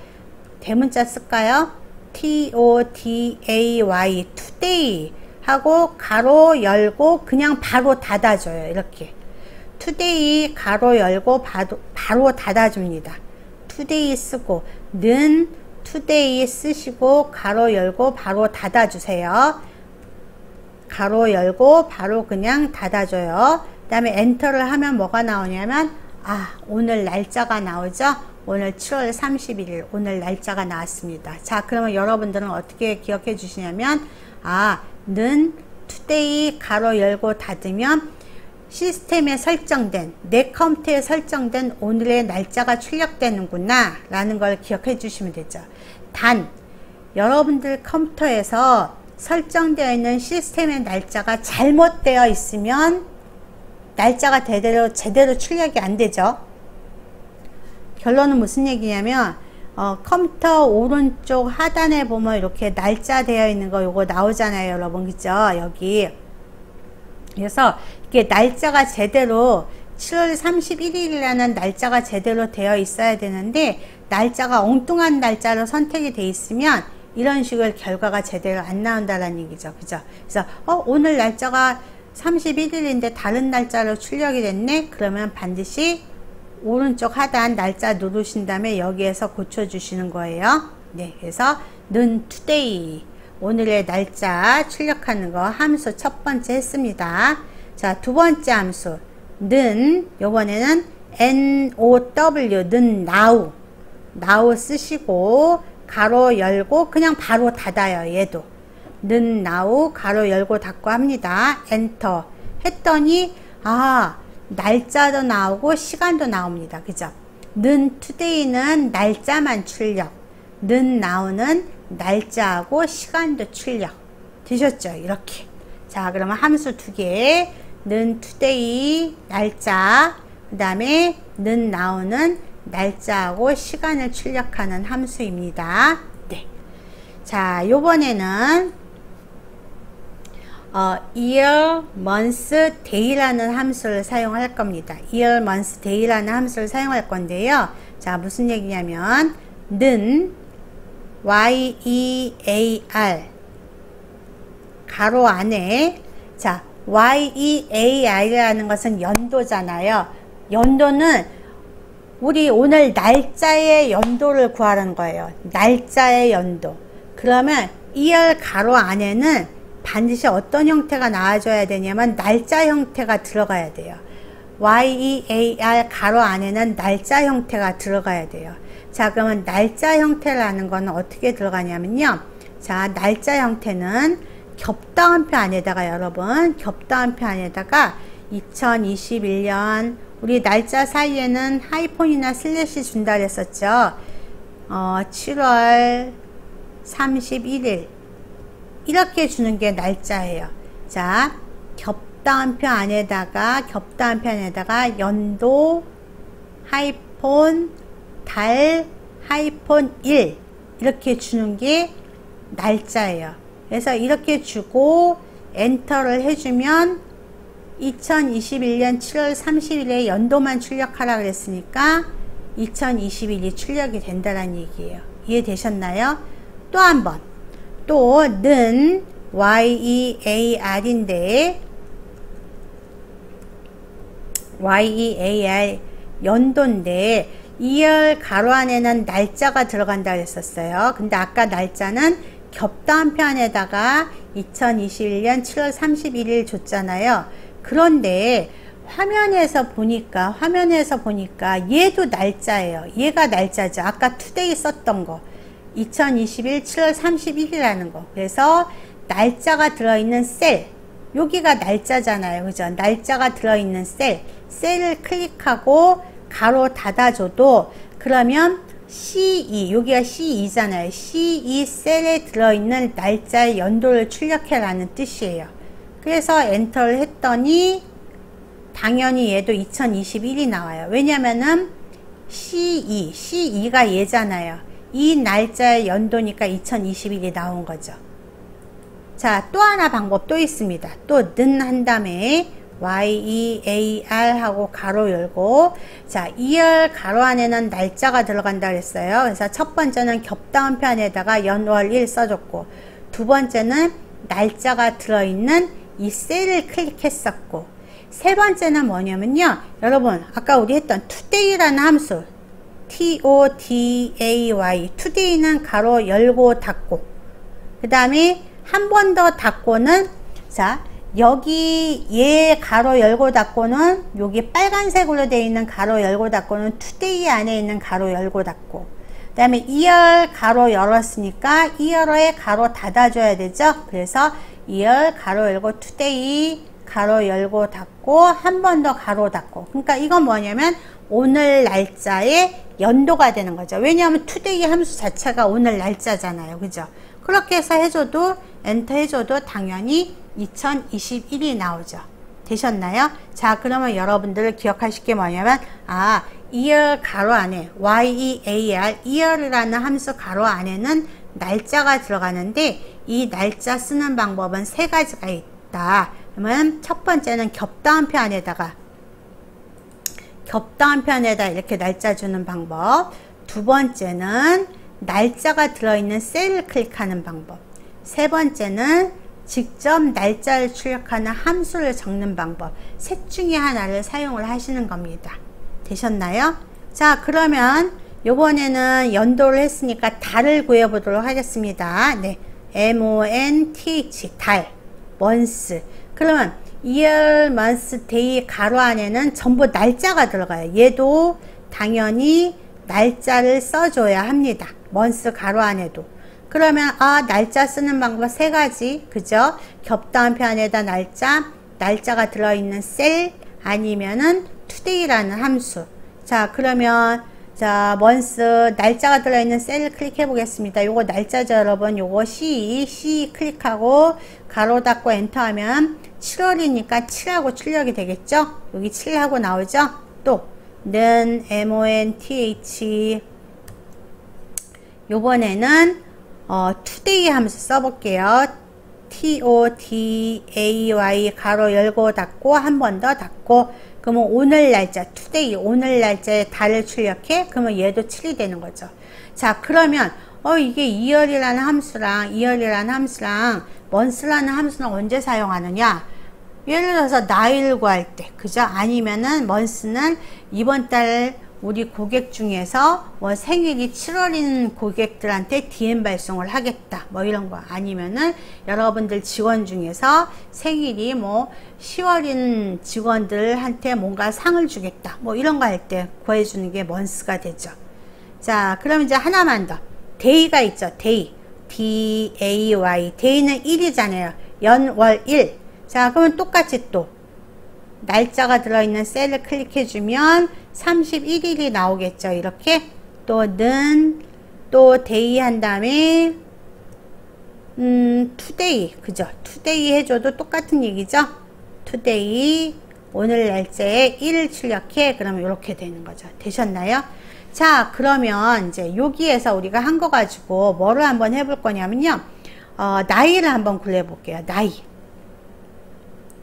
대문자 쓸까요? T-O-D-A-Y. today. 하고 가로 열고 그냥 바로 닫아줘요. 이렇게 today 가로 열고 바로 닫아줍니다. today 쓰고 는 today 쓰시고 가로 열고 바로 닫아주세요. 가로 열고 바로 그냥 닫아줘요. 그 다음에 엔터를 하면 뭐가 나오냐면 오늘 날짜가 나오죠. 오늘 7월 31일 오늘 날짜가 나왔습니다. 자, 그러면 여러분들은 어떻게 기억해 주시냐면 는 today 가로 열고 닫으면 시스템에 설정된, 내 컴퓨터에 설정된 오늘의 날짜가 출력되는구나 라는 걸 기억해 주시면 되죠. 단 여러분들 컴퓨터에서 설정되어 있는 시스템의 날짜가 잘못되어 있으면 날짜가 제대로 출력이 안 되죠. 결론은 무슨 얘기냐면 컴퓨터 오른쪽 하단에 보면 이렇게 날짜 되어 있는 거 요거 나오잖아요, 여러분. 그죠? 여기. 그래서 이게 날짜가 제대로 7월 31일이라는 날짜가 제대로 되어 있어야 되는데 날짜가 엉뚱한 날짜로 선택이 돼 있으면 이런 식으로 결과가 제대로 안 나온다는 얘기죠. 그죠? 그래서 오늘 날짜가 31일인데 다른 날짜로 출력이 됐네? 그러면 반드시 오른쪽 하단 날짜 누르신 다음에 여기에서 고쳐주시는 거예요. 네, 그래서 는 today 오늘의 날짜 출력하는 거 함수 첫 번째 했습니다. 자, 두 번째 함수 는 요번에는 NOW 는 now 쓰시고 가로 열고 그냥 바로 닫아요. 얘도 는 now 가로 열고 닫고 합니다. 엔터 했더니 날짜도 나오고 시간도 나옵니다. 그죠? 는 today는 날짜만 출력, 는 now는 날짜하고 시간도 출력. 되셨죠? 이렇게. 자, 그러면 함수 두 개. 는 today 날짜, 그 다음에 는 나오는 날짜하고 시간을 출력하는 함수입니다. 네. 자, 요번에는 year, month, day라는 함수를 사용할 겁니다. year, month, day라는 함수를 사용할 건데요. 자, 무슨 얘기냐면 는 year 가로 안에, 자, year이라는 것은 연도잖아요. 연도는 우리 오늘 날짜의 연도를 구하는 거예요. 날짜의 연도. 그러면 year 가로 안에는 반드시 어떤 형태가 나와줘야 되냐면 날짜 형태가 들어가야 돼요. year 가로 안에는 날짜 형태가 들어가야 돼요. 자, 그러면 날짜 형태라는 건 어떻게 들어가냐면요. 자, 날짜 형태는 겹다운표 안에다가, 여러분, 겹다운표 안에다가 2021년 우리 날짜 사이에는 하이폰이나 슬래시 준다 그랬었죠. 7월 31일 이렇게 주는 게 날짜예요. 자, 겹다운표 안에다가 연도 하이폰 달 하이폰 1 이렇게 주는 게 날짜예요. 그래서 이렇게 주고 엔터를 해주면 2021년 7월 30일에 연도만 출력하라 그랬으니까 2021이 출력이 된다는 얘기예요. 이해되셨나요? 또 한 번, 또 는 year인데 year 연도인데 year 가로 안에는 날짜가 들어간다 그랬었어요. 근데 아까 날짜는 겹다운표 안에다가 2021년 7월 31일 줬잖아요. 그런데 화면에서 보니까 얘도 날짜예요. 얘가 날짜죠. 아까 today 썼던 거 2021 7월 31일이라는 거. 그래서 날짜가 들어있는 셀, 여기가 날짜잖아요. 그죠? 날짜가 들어있는 셀을 클릭하고 가로 닫아줘도, 그러면 C2, 여기가 C2잖아요. C2 셀에 들어있는 날짜의 연도를 출력해라는 뜻이에요. 그래서 엔터를 했더니 당연히 얘도 2021이 나와요. 왜냐면은 C2가 얘잖아요. 이 날짜의 연도니까 2021이 나온 거죠. 자, 또 하나 방법 또 있습니다. 또 는 한 다음에 year 하고 가로 열고, 자, year 가로 안에는 날짜가 들어간다 그랬어요. 그래서 첫 번째는 겹다운표 안에다가 연월 1 써줬고, 두 번째는 날짜가 들어있는 이 셀을 클릭했었고, 세 번째는 뭐냐면요, 여러분 아까 우리 했던 today라는 함수, today, today는 가로 열고 닫고, 그 다음에 한 번 더 닫고는, 자, 여기 얘 가로 열고 닫고는, 여기 빨간색으로 되어 있는 가로 열고 닫고는 today 안에 있는 가로 열고 닫고, 그 다음에 year 가로 열었으니까 year에 가로 닫아줘야 되죠. 그래서 year 가로 열고 today 가로 열고 닫고, 한 번 더 가로 닫고. 그러니까 이건 뭐냐면 오늘 날짜의 연도가 되는 거죠. 왜냐하면 today 함수 자체가 오늘 날짜잖아요. 그죠? 그렇게 해서 해줘도, 엔터 해줘도 당연히 2021이 나오죠. 되셨나요? 자, 그러면 여러분들 기억하실 게 뭐냐면, year 가로 안에 year, year이라는 함수 가로 안에는 날짜가 들어가는데, 이 날짜 쓰는 방법은 세 가지가 있다. 그러면 첫 번째는 겹다운표 안에다 이렇게 날짜 주는 방법. 두 번째는 날짜가 들어있는 셀을 클릭하는 방법. 세 번째는 직접 날짜를 출력하는 함수를 적는 방법. 셋 중에 하나를 사용을 하시는 겁니다. 되셨나요? 자, 그러면 요번에는 연도를 했으니까 달을 구해보도록 하겠습니다. 네, month, 달, month. 그러면 year, month, day 가로 안에는 전부 날짜가 들어가요. 얘도 당연히 날짜를 써줘야 합니다. month 가로 안에도. 그러면 날짜 쓰는 방법 세 가지, 그죠? 겹다운표 안에다 날짜가 들어있는 셀, 아니면은 today라는 함수. 자, 그러면 자, month 날짜가 들어있는 셀을 클릭해 보겠습니다. 요거 날짜죠, 여러분. 요거 C 클릭하고 가로 닫고 엔터하면, 7월이니까 7하고 출력이 되겠죠? 여기 7하고 나오죠? 또 는 month 요번에는 today 하면서 써볼게요. today 가로 열고 닫고 한 번 더 닫고 그러면 오늘 날짜 today 오늘 날짜에 달을 출력해 그러면 얘도 7이 되는 거죠. 자 그러면 이게 year이라는 함수랑 month라는 함수는 언제 사용하느냐? 예를 들어서 나이를 구할 때 그죠? 아니면은 month는 이번 달 우리 고객 중에서 뭐 생일이 7월인 고객들한테 DM 발송을 하겠다 뭐 이런 거 아니면은 여러분들 직원 중에서 생일이 뭐 10월인 직원들한테 뭔가 상을 주겠다 뭐 이런 거 할 때 구해주는 게 month가 되죠. 자 그럼 이제 하나만 더 day가 있죠. day day day는 1이잖아요. 연월 1. 자 그러면 똑같이 또 날짜가 들어있는 셀을 클릭해주면 31일이 나오겠죠. 이렇게 또는 또 day 한 다음에 today 그죠? today 해줘도 똑같은 얘기죠. today 오늘 날짜에 1을 출력해 그러면 이렇게 되는 거죠. 되셨나요? 자 그러면 이제 여기에서 우리가 한 거 가지고 뭐를 한번 해볼 거냐면요. 나이를 한번 굴려 볼게요.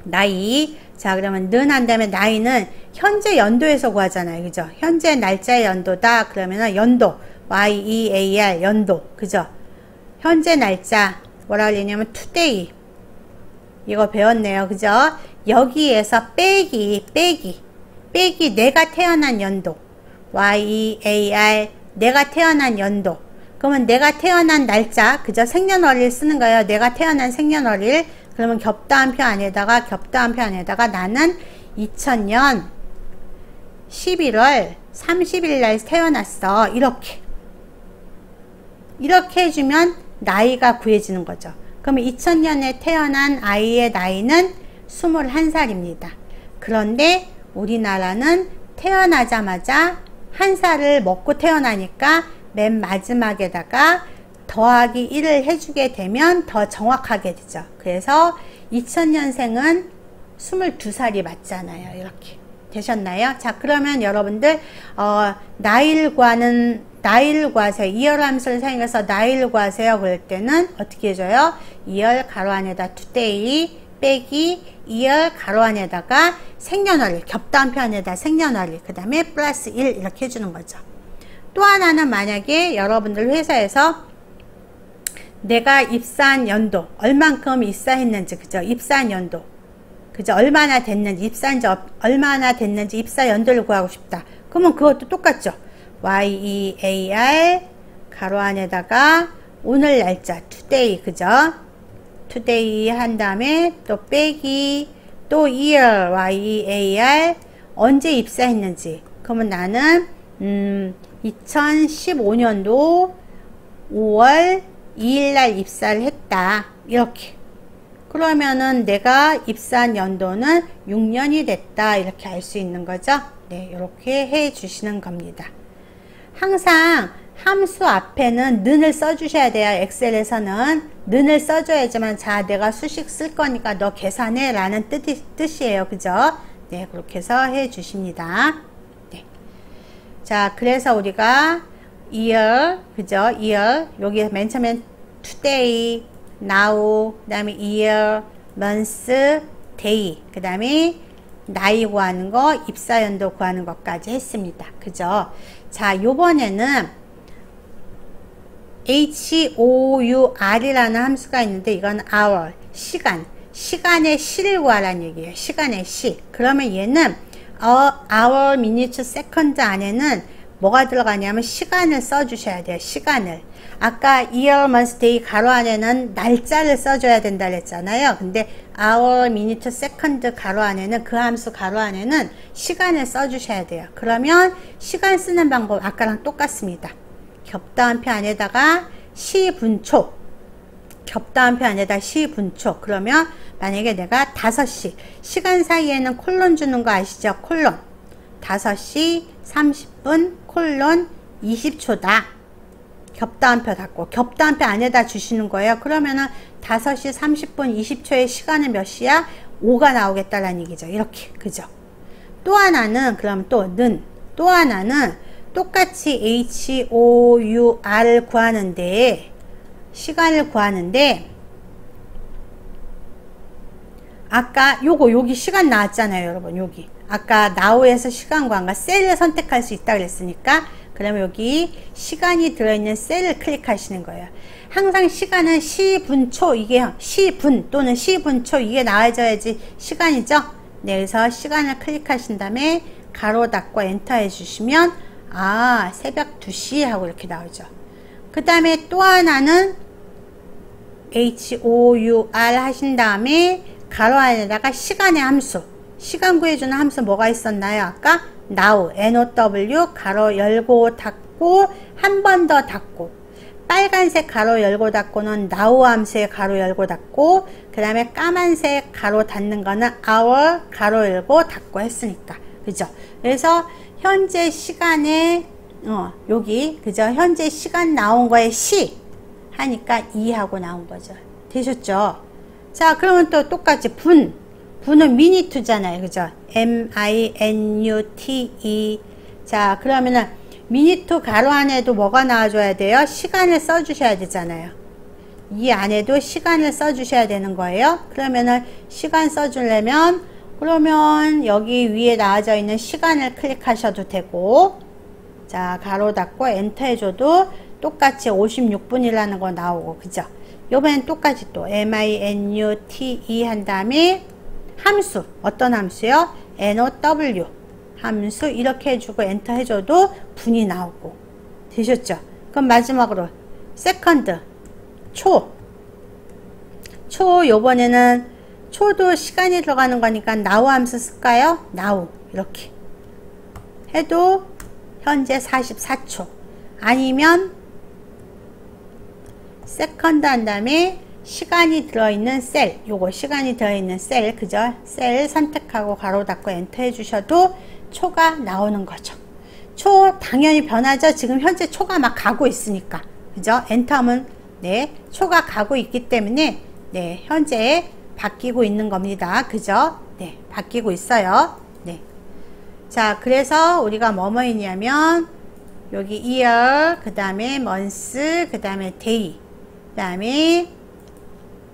나이. 자 그러면 는 한 다음에 나이는 현재 연도에서 구하잖아요. 그죠? 현재 날짜의 연도다. 그러면은 연도 year 연도. 그죠? 현재 날짜 뭐라 그러냐면 today 이거 배웠네요. 그죠? 여기에서 빼기 내가 태어난 연도 year 내가 태어난 연도. 그러면 내가 태어난 날짜 그죠? 생년월일 쓰는 거예요. 내가 태어난 생년월일. 그러면 겹다한표 안에다가 나는 2000년 11월 30일 날 태어났어. 이렇게 해주면 나이가 구해지는 거죠. 그러면 2000년에 태어난 아이의 나이는 21살입니다. 그런데 우리나라는 태어나자마자 한 살을 먹고 태어나니까 맨 마지막에다가 더하기 1을 해주게 되면 더 정확하게 되죠. 그래서 2000년생은 22살이 맞잖아요. 이렇게 되셨나요? 자 그러면 여러분들 나이를 구하세요. year 함수를 사용해서 나이를 구하세요. 그럴 때는 어떻게 해줘요? year 가로 안에다 today 빼기 year 가로 안에다가 생년월일 겹다한표 안에다 생년월일 그 다음에 플러스 1 이렇게 해주는 거죠. 또 하나는 만약에 여러분들 회사에서 내가 입사한 연도 얼만큼 입사했는지 그죠? 입사한 연도 그죠? 얼마나 됐는지 입사한 지 얼마나 됐는지 입사 연도를 구하고 싶다. 그러면 그것도 똑같죠. year 가로 안에다가 오늘 날짜 today 그죠? today 한 다음에 또 빼기 또 year year 언제 입사했는지 그러면 나는 2015년도 5월 2일날 입사를 했다. 이렇게. 그러면은 내가 입사한 연도는 6년이 됐다. 이렇게 알 수 있는 거죠. 네, 이렇게 해 주시는 겁니다. 항상 함수 앞에는 는을 써주셔야 돼요. 엑셀에서는 는을 써줘야지만 자 내가 수식 쓸 거니까 너 계산해 라는 뜻이에요. 그죠? 네, 그렇게 해서 해 주십니다. 네. 자, 그래서 우리가 year, 그죠? year, 여기 맨 처음엔 today, now, 그 다음에 year, month, day, 그 다음에 나이 구하는 거, 입사연도 구하는 것까지 했습니다. 그죠? 자, 요번에는 HOUR이라는 함수가 있는데 이건 hour, 시간의 시를 구하라는 얘기예요. 시간의 시. 그러면 얘는 hour, minute, second 안에는 뭐가 들어가냐면 시간을 써주셔야 돼요. 시간을. 아까 year, month, day 가로 안에는 날짜를 써줘야 된다 그랬잖아요. 근데 hour, minute, second 가로 안에는 그 함수 가로 안에는 시간을 써주셔야 돼요. 그러면 시간 쓰는 방법 아까랑 똑같습니다. 겹다한표 안에다가 시분초 겹다한표 안에다 시분초 그러면 만약에 내가 5시 시간 사이에는 콜론 주는 거 아시죠? 콜론 5시 30분 콜론 20초다. 겹다한표 닫고 겹다한표 안에다 주시는 거예요. 그러면은 5시 30분 20초의 시간은 몇 시야? 5가 나오겠다라는 얘기죠. 이렇게. 그죠? 또 하나는, 그럼 또 하나는 똑같이 HOUR을 구하는데, 시간을 구하는데, 아까 여기 시간 나왔잖아요, 여러분. 여기. 아까 now에서 시간 구한 거 셀을 선택할 수 있다 그랬으니까, 그러면 여기 시간이 들어있는 셀을 클릭하시는 거예요. 항상 시간은 시분초, 이게 시분 또는 시분초, 이게 나와줘야지 시간이죠. 네, 그래서 시간을 클릭하신 다음에 가로 닫고 엔터 해주시면 새벽 2시 하고 이렇게 나오죠. 그 다음에 또 하나는 HOUR 하신 다음에 가로 안에다가 시간의 함수, 시간 구해주는 함수 뭐가 있었나요? 아까 now, NOW 가로 열고 닫고 한 번 더 닫고, 빨간색 가로 열고 닫고는 now 함수의 가로 열고 닫고, 그 다음에 까만색 가로 닫는 거는 hour 가로 열고 닫고 했으니까. 그죠? 그래서 현재 시간에 여기 그죠? 현재 시간 나온 거에 시 하니까 2하고 나온 거죠. 되셨죠? 자, 그러면 또 똑같이 분은 미니투잖아요. 그죠? MINUTE. 자, 그러면은 미니투 가로 안에도 뭐가 나와줘야 돼요? 시간을 써주셔야 되잖아요. 이 안에도 시간을 써주셔야 되는 거예요. 그러면은 시간 써주려면, 그러면 여기 위에 나와져 있는 시간을 클릭하셔도 되고, 자, 가로 닫고 엔터 해줘도 똑같이 56분이라는 거 나오고, 그죠? 요번엔 똑같이 또 MINUTE 한 다음에 함수, 어떤 함수요? NOW 함수 이렇게 해주고 엔터 해줘도 분이 나오고. 되셨죠? 그럼 마지막으로 세컨드, 초 요번에는 초도 시간이 들어가는 거니까 now 함수 쓸까요? now 이렇게 해도 현재 44초. 아니면 세컨드 한 다음에 시간이 들어있는 셀, 요거 시간이 들어있는 셀, 그죠? 셀 선택하고 가로 닫고 엔터 해주셔도 초가 나오는 거죠. 초 당연히 변하죠. 지금 현재 초가 막 가고 있으니까, 그죠? 엔터하면 네, 초가 가고 있기 때문에 네, 현재 바뀌고 있는 겁니다. 그죠? 네, 바뀌고 있어요. 네. 자, 그래서 우리가 뭐뭐 있냐면 여기 year, 그 다음에 month, 그 다음에 day, 그 다음에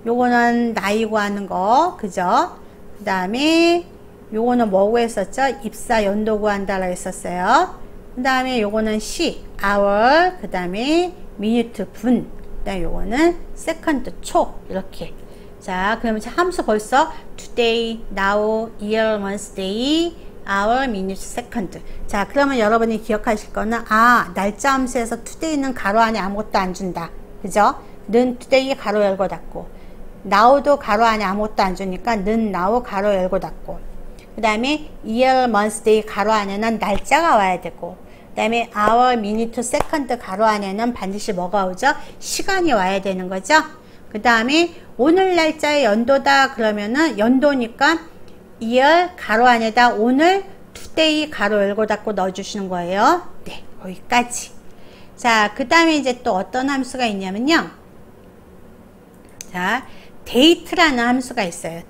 요거는 나이 구하는 거, 그죠? 그 다음에 요거는 뭐고 했었죠? 입사 연도 구한다라고 했었어요. 그 다음에 요거는 시, hour, 그 다음에 minute, 분, 그 다음에 요거는 second, 초, 이렇게. 자, 그러면 함수 벌써 today, now, year, month, day, hour, minute, second. 자, 그러면 여러분이 기억하실 거는 날짜 함수에서 today는 가로 안에 아무것도 안 준다. 그죠? 는 today 가로 열고 닫고, now도 가로 안에 아무것도 안 주니까 는 now 가로 열고 닫고, 그 다음에 year, month, day 가로 안에는 날짜가 와야 되고, 그 다음에 hour, minute, second 가로 안에는 반드시 뭐가 오죠? 시간이 와야 되는 거죠. 그 다음에 오늘 날짜의 연도다 그러면은 연도니까 year 가로 안에다 오늘 today 가로 열고 닫고 넣어주시는 거예요. 네, 거기까지. 자, 그 다음에 이제 또 어떤 함수가 있냐면요. 자, date라는 함수가 있어요.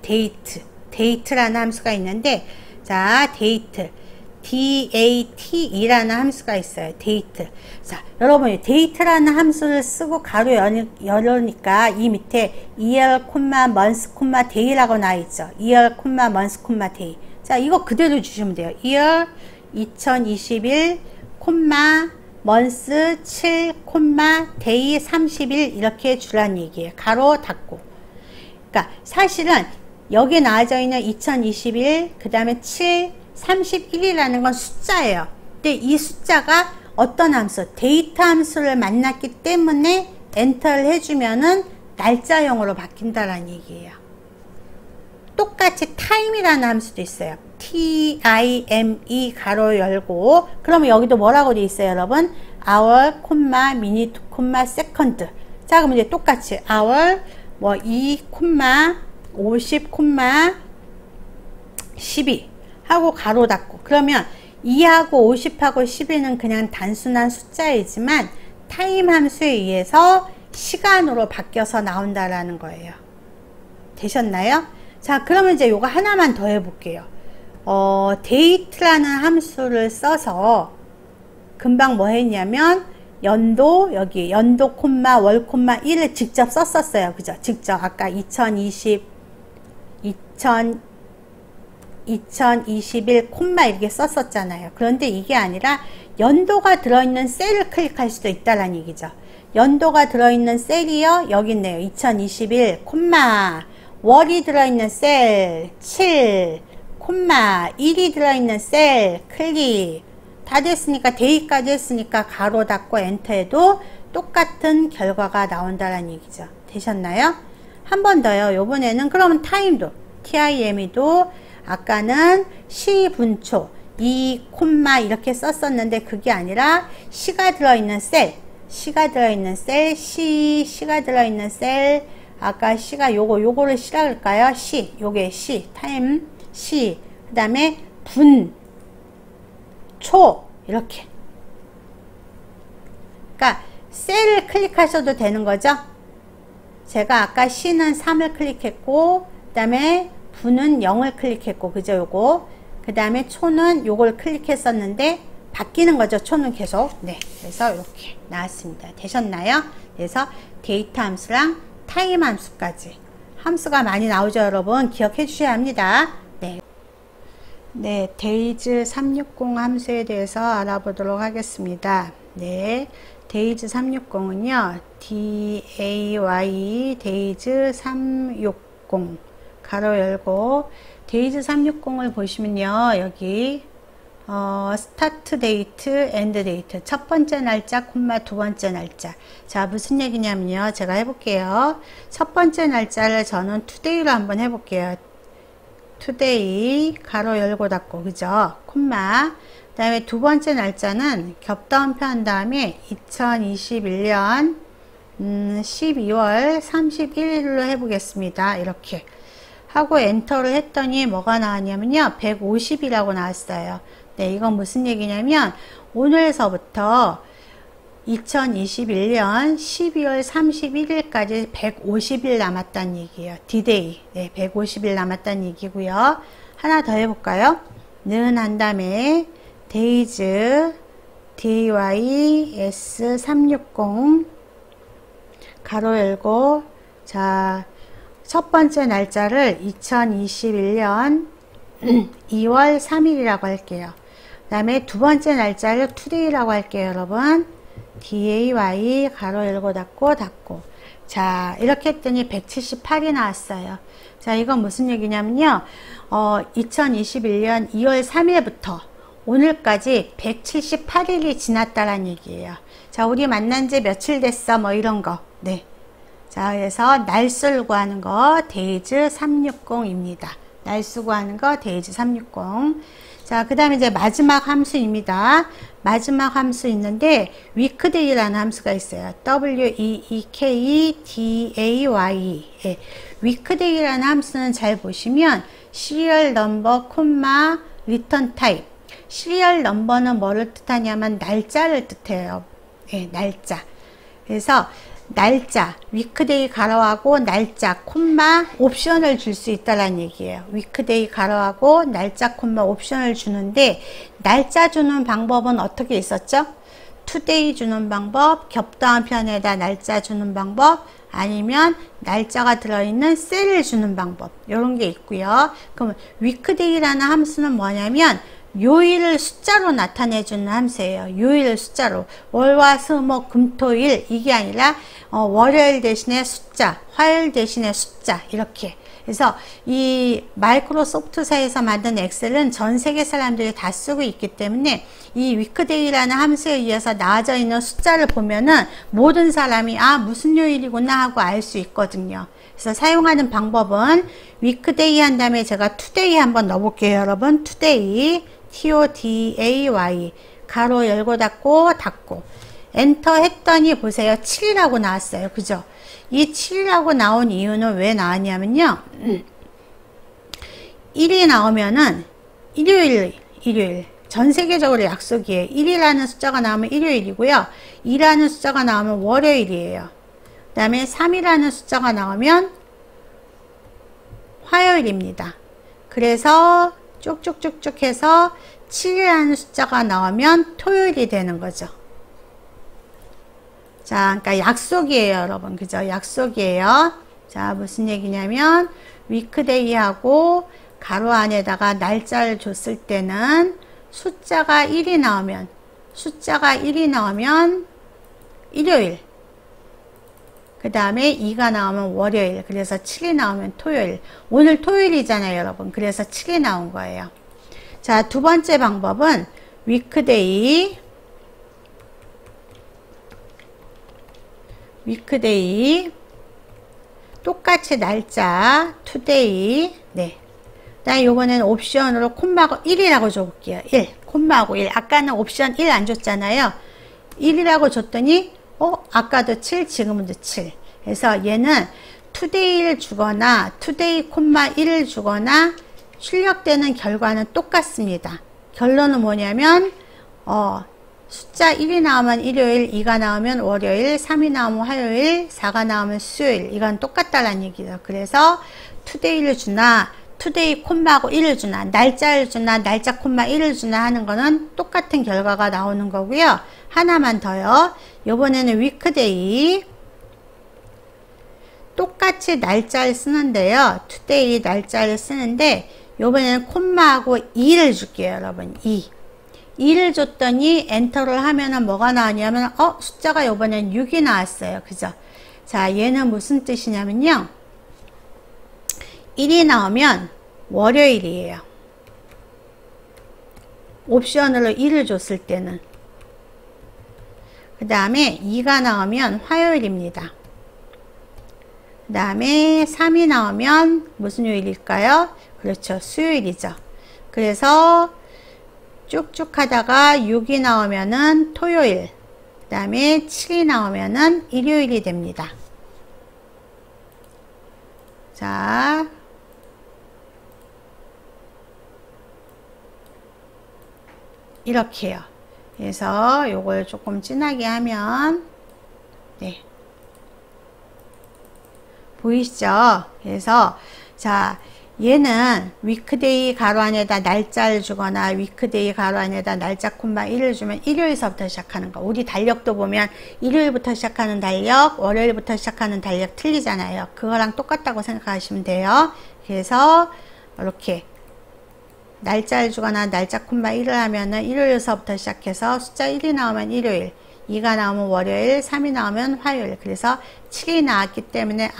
date라는 함수가 있는데, 자, DATE라는 함수가 있어요. date. 자, 여러분이 date라는 함수를 쓰고 가로 열으니까 이 밑에 year, month, day라고 나와 있죠. year, month, day. 자, 이거 그대로 주시면 돼요. year 2021, month 7, day 30일 이렇게 주란 얘기예요. 가로 닫고. 그러니까 사실은 여기에 나와져 있는 2021, 그 다음에 7, 31이라는 건 숫자예요. 근데 이 숫자가 어떤 함수, 데이터 함수를 만났기 때문에 엔터를 해주면은 날짜형으로 바뀐다라는 얘기예요. 똑같이 time이라는 함수도 있어요. time 가로 열고, 그러면 여기도 뭐라고 되어 있어요, 여러분? hour, minute, second. 자, 그럼 이제 똑같이 hour, 2, 50, 12 하고 가로 닫고, 그러면 2하고 50하고 12는 그냥 단순한 숫자이지만 타임 함수에 의해서 시간으로 바뀌어서 나온다라는 거예요. 되셨나요? 자, 그러면 이제 요거 하나만 더 해볼게요. date라는 함수를 써서 금방 뭐 했냐면 연도, 여기 연도 콤마 월 콤마 1을 직접 썼었어요. 그죠? 직접 아까 2021 콤마 이렇게 썼었잖아요. 그런데 이게 아니라 연도가 들어있는 셀을 클릭할 수도 있다라는 얘기죠. 연도가 들어있는 셀이요, 여기 있네요. 2021 콤마 월이 들어있는 셀 7 콤마 1이 들어있는 셀 클릭. 다 됐으니까 데이까지 했으니까 가로 닫고 엔터해도 똑같은 결과가 나온다라는 얘기죠. 되셨나요? 한 번 더요. 요번에는 그러면 타임도 TIME도 아까는 시분초 2 콤마 이렇게 썼었는데 그게 아니라 시가 들어있는 셀 시가 들어있는 셀 시가 들어있는 셀 아까 시가 요거를 시라 그럴까요? 요게 시 타임 시 그 다음에 분 초 이렇게. 그러니까 셀을 클릭하셔도 되는 거죠. 제가 아까 시는 3을 클릭했고 그 다음에 분은 0을 클릭했고 그죠? 요거 그 다음에 초는 요걸 클릭했었는데 바뀌는 거죠. 초는 계속. 네, 그래서 이렇게 나왔습니다. 되셨나요? 그래서 데이터 함수랑 타임 함수까지 함수가 많이 나오죠. 여러분 기억해 주셔야 합니다. 네, 데이즈 360 함수에 대해서 알아보도록 하겠습니다. 네, 데이즈 360은요, DAY 데이즈 360 가로 열고 데이즈 360을 보시면요, 여기 스타트 데이트, 엔드 데이트 첫 번째 날짜, 콤마 두 번째 날짜. 자, 무슨 얘기냐면요, 제가 해볼게요. 첫 번째 날짜를 저는 today로 한번 해볼게요. today 가로 열고 닫고 그죠? 콤마 그 다음에 두 번째 날짜는 겹다운표 한 다음에 2021년 12월 31일로 해보겠습니다. 이렇게 하고 엔터를 했더니 뭐가 나왔냐면요 150이라고 나왔어요. 네, 이건 무슨 얘기냐면 오늘서부터 2021년 12월 31일까지 150일 남았다는 얘기예요. D-Day. 네, 150일 남았다는 얘기고요. 하나 더 해볼까요? 는 한 다음에 days days 360 가로 열고 자, 첫 번째 날짜를 2021년 2월 3일이라고 할게요. 그 다음에 두 번째 날짜를 today라고 할게요, 여러분. DAY 가로 열고 닫고 자, 이렇게 했더니 178이 나왔어요. 자, 이건 무슨 얘기냐면요 2021년 2월 3일부터 오늘까지 178일이 지났다라는 얘기예요. 자, 우리 만난 지 며칠 됐어 뭐 이런 거. 네. 자, 그래서 날수를 구하는 거 데이즈 360입니다. 날수 구하는 거 데이즈 360. 자, 그 다음에 이제 마지막 함수입니다. 마지막 함수 있는데 weekday라는 함수가 있어요. weekday. 예. weekday라는 함수는 잘 보시면 시리얼 넘버 콤마 리턴 타입. 시리얼 넘버는 뭐를 뜻하냐면 날짜를 뜻해요. 예, 날짜. 그래서 날짜, weekday 가로하고 날짜, 콤마 옵션을 줄 수 있다라는 얘기예요. weekday 가로하고 날짜, 콤마 옵션을 주는데 날짜 주는 방법은 어떻게 있었죠? today 주는 방법, 겹다운 편에다 날짜 주는 방법, 아니면 날짜가 들어있는 셀을 주는 방법, 이런 게 있고요. 그럼 weekday라는 함수는 뭐냐면 요일을 숫자로 나타내주는 함수예요. 요일을 숫자로. 월화수목금토일 이게 아니라 월요일 대신에 숫자, 화요일 대신에 숫자 이렇게. 그래서 이 마이크로소프트사에서 만든 엑셀은 전 세계 사람들이 다 쓰고 있기 때문에 이 weekday라는 함수에 의해서 나와져 있는 숫자를 보면은 모든 사람이 아 무슨 요일이구나 하고 알 수 있거든요. 그래서 사용하는 방법은 weekday 한 다음에 제가 today 한번 넣어볼게요. 여러분 today today 가로 열고 닫고 엔터 했더니 보세요. 7이라고 나왔어요. 그죠? 이 7이라고 나온 이유는 왜 나왔냐면요. 1이 나오면은 일요일 전 세계적으로 약속이에요. 1이라는 숫자가 나오면 일요일이고요. 2라는 숫자가 나오면 월요일이에요. 그 다음에 3이라는 숫자가 나오면 화요일입니다. 그래서 쭉쭉쭉쭉 해서 7이라는 숫자가 나오면 토요일이 되는 거죠. 자, 그러니까 약속이에요, 여러분. 그죠? 약속이에요. 자, 무슨 얘기냐면 위크데이하고 가로 안에다가 날짜를 줬을 때는 숫자가 1이 나오면 일요일, 그 다음에 2가 나오면 월요일, 그래서 7이 나오면 토요일. 오늘 토요일이잖아요, 여러분. 그래서 7이 나온 거예요. 자, 두 번째 방법은 위크데이 똑같이 날짜 투데이. 네. 그다음에 요번에는 옵션으로 콤마하고 1이라고 줘볼게요. 1 콤마하고 1. 아까는 옵션 1 안 줬잖아요. 1이라고 줬더니 아까도 7, 지금은 7. 그래서 얘는 투데이를 주거나 투데이 콤마 1을 주거나 출력되는 결과는 똑같습니다. 결론은 뭐냐면 숫자 1이 나오면 일요일, 2가 나오면 월요일, 3이 나오면 화요일, 4가 나오면 수요일. 이건 똑같다라는 얘기죠. 그래서 투데이를 주나 투데이 콤마하고 1을 주나 날짜를 주나 날짜 콤마 1을 주나 하는 거는 똑같은 결과가 나오는 거고요. 하나만 더요. 요번에는 위크데이 똑같이 날짜를 쓰는데요. 투데이 날짜를 쓰는데 요번에는 콤마하고 2를 줄게요, 여러분. 2를 줬더니 엔터를 하면은 뭐가 나오냐면 숫자가 요번엔 6이 나왔어요. 그죠? 자, 얘는 무슨 뜻이냐면요. 1이 나오면 월요일이에요. 옵션으로 1을 줬을 때는. 그 다음에 2가 나오면 화요일입니다. 그 다음에 3이 나오면 무슨 요일일까요? 그렇죠. 수요일이죠. 그래서 쭉쭉 하다가 6이 나오면은 토요일, 그 다음에 7이 나오면은 일요일이 됩니다. 자, 이렇게요. 그래서 요걸 조금 진하게 하면, 네. 보이시죠? 그래서, 자, 얘는 위크데이 가로 안에다 날짜를 주거나 위크데이 가로 안에다 날짜 콤마 1을 주면 일요일서부터 시작하는 거. 우리 달력도 보면 일요일부터 시작하는 달력, 월요일부터 시작하는 달력 틀리잖아요. 그거랑 똑같다고 생각하시면 돼요. 그래서 이렇게 날짜를 주거나 날짜 콤마 1을 하면은 일요일서부터 시작해서 숫자 1이 나오면 일요일, 2가 나오면 월요일, 3이 나오면 화요일. 그래서 7이 나왔기 때문에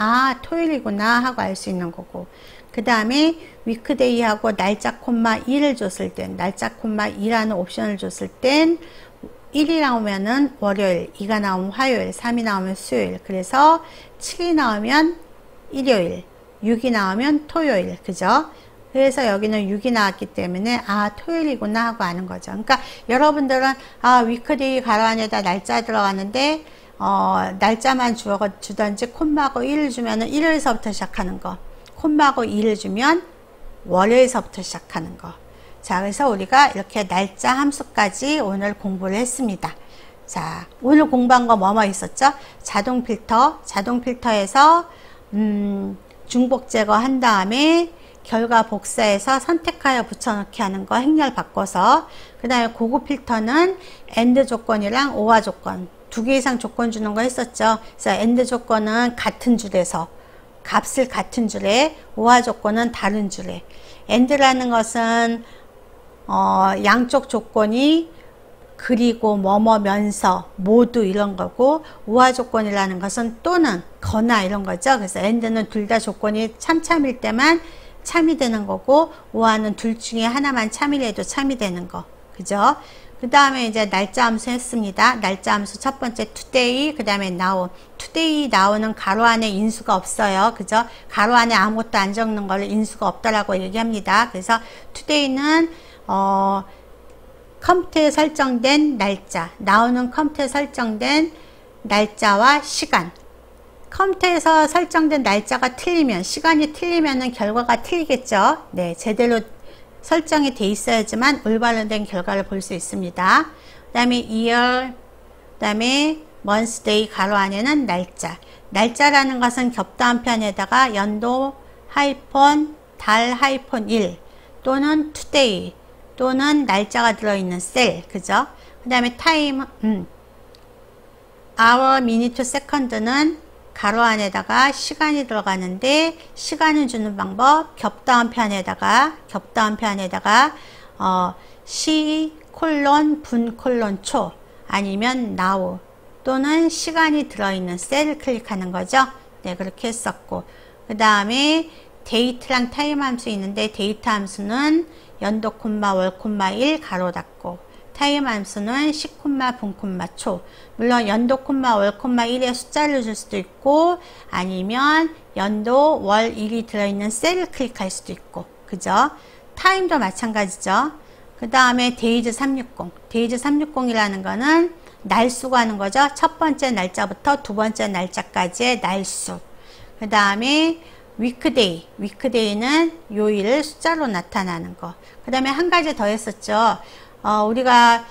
토요일이구나 하고 알 수 있는 거고. 그 다음에 위크데이하고 날짜 콤마 2를 줬을 땐, 날짜 콤마 2라는 옵션을 줬을 땐 1이 나오면은 월요일, 2가 나오면 화요일, 3이 나오면 수요일. 그래서 7이 나오면 일요일, 6이 나오면 토요일. 그죠? 그래서 여기는 6이 나왔기 때문에 토요일이구나 하고 아는 거죠. 그러니까 여러분들은 위크데이 가로 안에다 날짜 들어가는데 날짜만 주던지 콤마하고 1을 주면은 일요일서부터 시작하는 거, 콤마하고 2를 주면 월요일서부터 시작하는 거. 자, 그래서 우리가 이렇게 날짜 함수까지 오늘 공부를 했습니다. 자, 오늘 공부한 거 뭐뭐 있었죠? 자동 필터에서 중복 제거한 다음에 결과 복사해서 선택하여 붙여넣기 하는 거 행렬 바꿔서, 그 다음에 고급 필터는 AND 조건이랑 OR 조건 2개 이상 조건 주는 거 했었죠. 그래서 AND 조건은 같은 줄에서 값을 같은 줄에, OR 조건은 다른 줄에. AND라는 것은 양쪽 조건이 그리고 뭐뭐면서 모두 이런 거고, OR 조건이라는 것은 또는 거나 이런 거죠. 그래서 AND는 둘 다 조건이 참참일 때만 참이 되는 거고, OR는 둘 중에 하나만 참이래도 참이 되는 거. 그죠? 그 다음에 이제 날짜 함수 했습니다. 날짜 함수 첫 번째 today, 그 다음에 now. today, now는 가로 안에 인수가 없어요. 그죠? 가로 안에 아무것도 안 적는 걸 인수가 없다라고 얘기합니다. 그래서 today는 컴퓨터에 설정된 날짜, now는 컴퓨터에 설정된 날짜와 시간. 컴퓨터에서 설정된 날짜가 틀리면, 시간이 틀리면은 결과가 틀리겠죠. 네, 제대로 설정이 돼 있어야지만 올바른 결과를 볼 수 있습니다. 그 다음에 year, 그 다음에 month, day 가로 안에는 날짜. 날짜라는 것은 겹다한 편에다가 연도, 하이폰 달 하이폰 1 또는 today 또는 날짜가 들어있는 셀, 그죠? 그 다음에 타임, hour, minute, second는 가로 안에다가 시간이 들어가는데 시간을 주는 방법 겹다운표 안에다가 시 콜론 분 콜론 초 아니면 now 또는 시간이 들어있는 셀을 클릭하는 거죠. 네, 그렇게 했었고 그 다음에 데이트랑 타임 함수 있는데 데이트 함수는 연도 콤마 월 콤마 1 가로 닫고 타임 함수는 시 콤마 분 콤마 초. 물론 연도 콤마 월 콤마 1에 숫자를 줄 수도 있고 아니면 연도 월 1이 들어있는 셀을 클릭할 수도 있고 그죠? 타임도 마찬가지죠. 그 다음에 데이즈 360 데이즈 360이라는 거는 날수 가는 거죠. 첫 번째 날짜부터 두 번째 날짜까지의 날수. 그 다음에 위크데이 위크데이는 요일을 숫자로 나타나는 거. 그 다음에 한 가지 더 했었죠. 우리가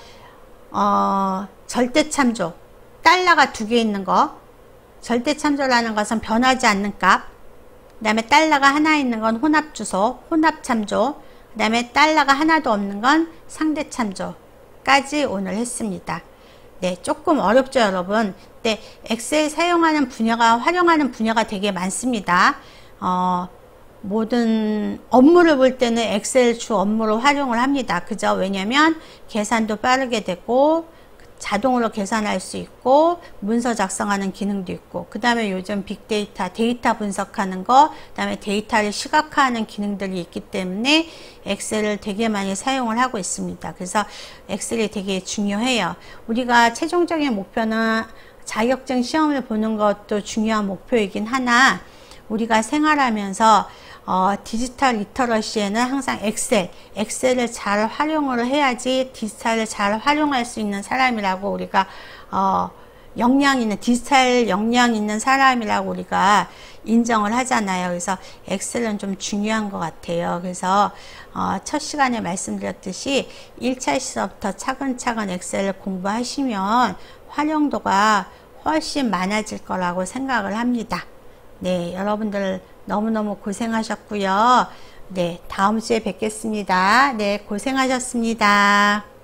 절대참조 달러가 두 개 있는 거 절대참조라는 것은 변하지 않는 값 그 다음에 달러가 하나 있는 건 혼합주소 혼합참조 그 다음에 달러가 하나도 없는 건 상대참조까지 오늘 했습니다. 네, 조금 어렵죠 여러분. 네, 엑셀 사용하는 분야가 활용하는 분야가 되게 많습니다. 모든 업무를 볼 때는 엑셀 주 업무로 활용을 합니다. 그죠? 왜냐면 계산도 빠르게 되고 자동으로 계산할 수 있고 문서 작성하는 기능도 있고 그 다음에 요즘 빅데이터 데이터 분석하는 거 그 다음에 데이터를 시각화하는 기능들이 있기 때문에 엑셀을 되게 많이 사용을 하고 있습니다. 그래서 엑셀이 되게 중요해요. 우리가 최종적인 목표는 자격증 시험을 보는 것도 중요한 목표이긴 하나 우리가 생활하면서 디지털 리터러시에는 항상 엑셀을 잘 활용을 해야지 디지털을 잘 활용할 수 있는 사람이라고 우리가 디지털 역량 있는 사람이라고 우리가 인정을 하잖아요. 그래서 엑셀은 좀 중요한 것 같아요. 그래서 첫 시간에 말씀드렸듯이 1차 시서부터 차근차근 엑셀을 공부하시면 활용도가 훨씬 많아질 거라고 생각을 합니다. 네, 여러분들 너무너무 고생하셨고요. 네, 다음 주에 뵙겠습니다. 네, 고생하셨습니다.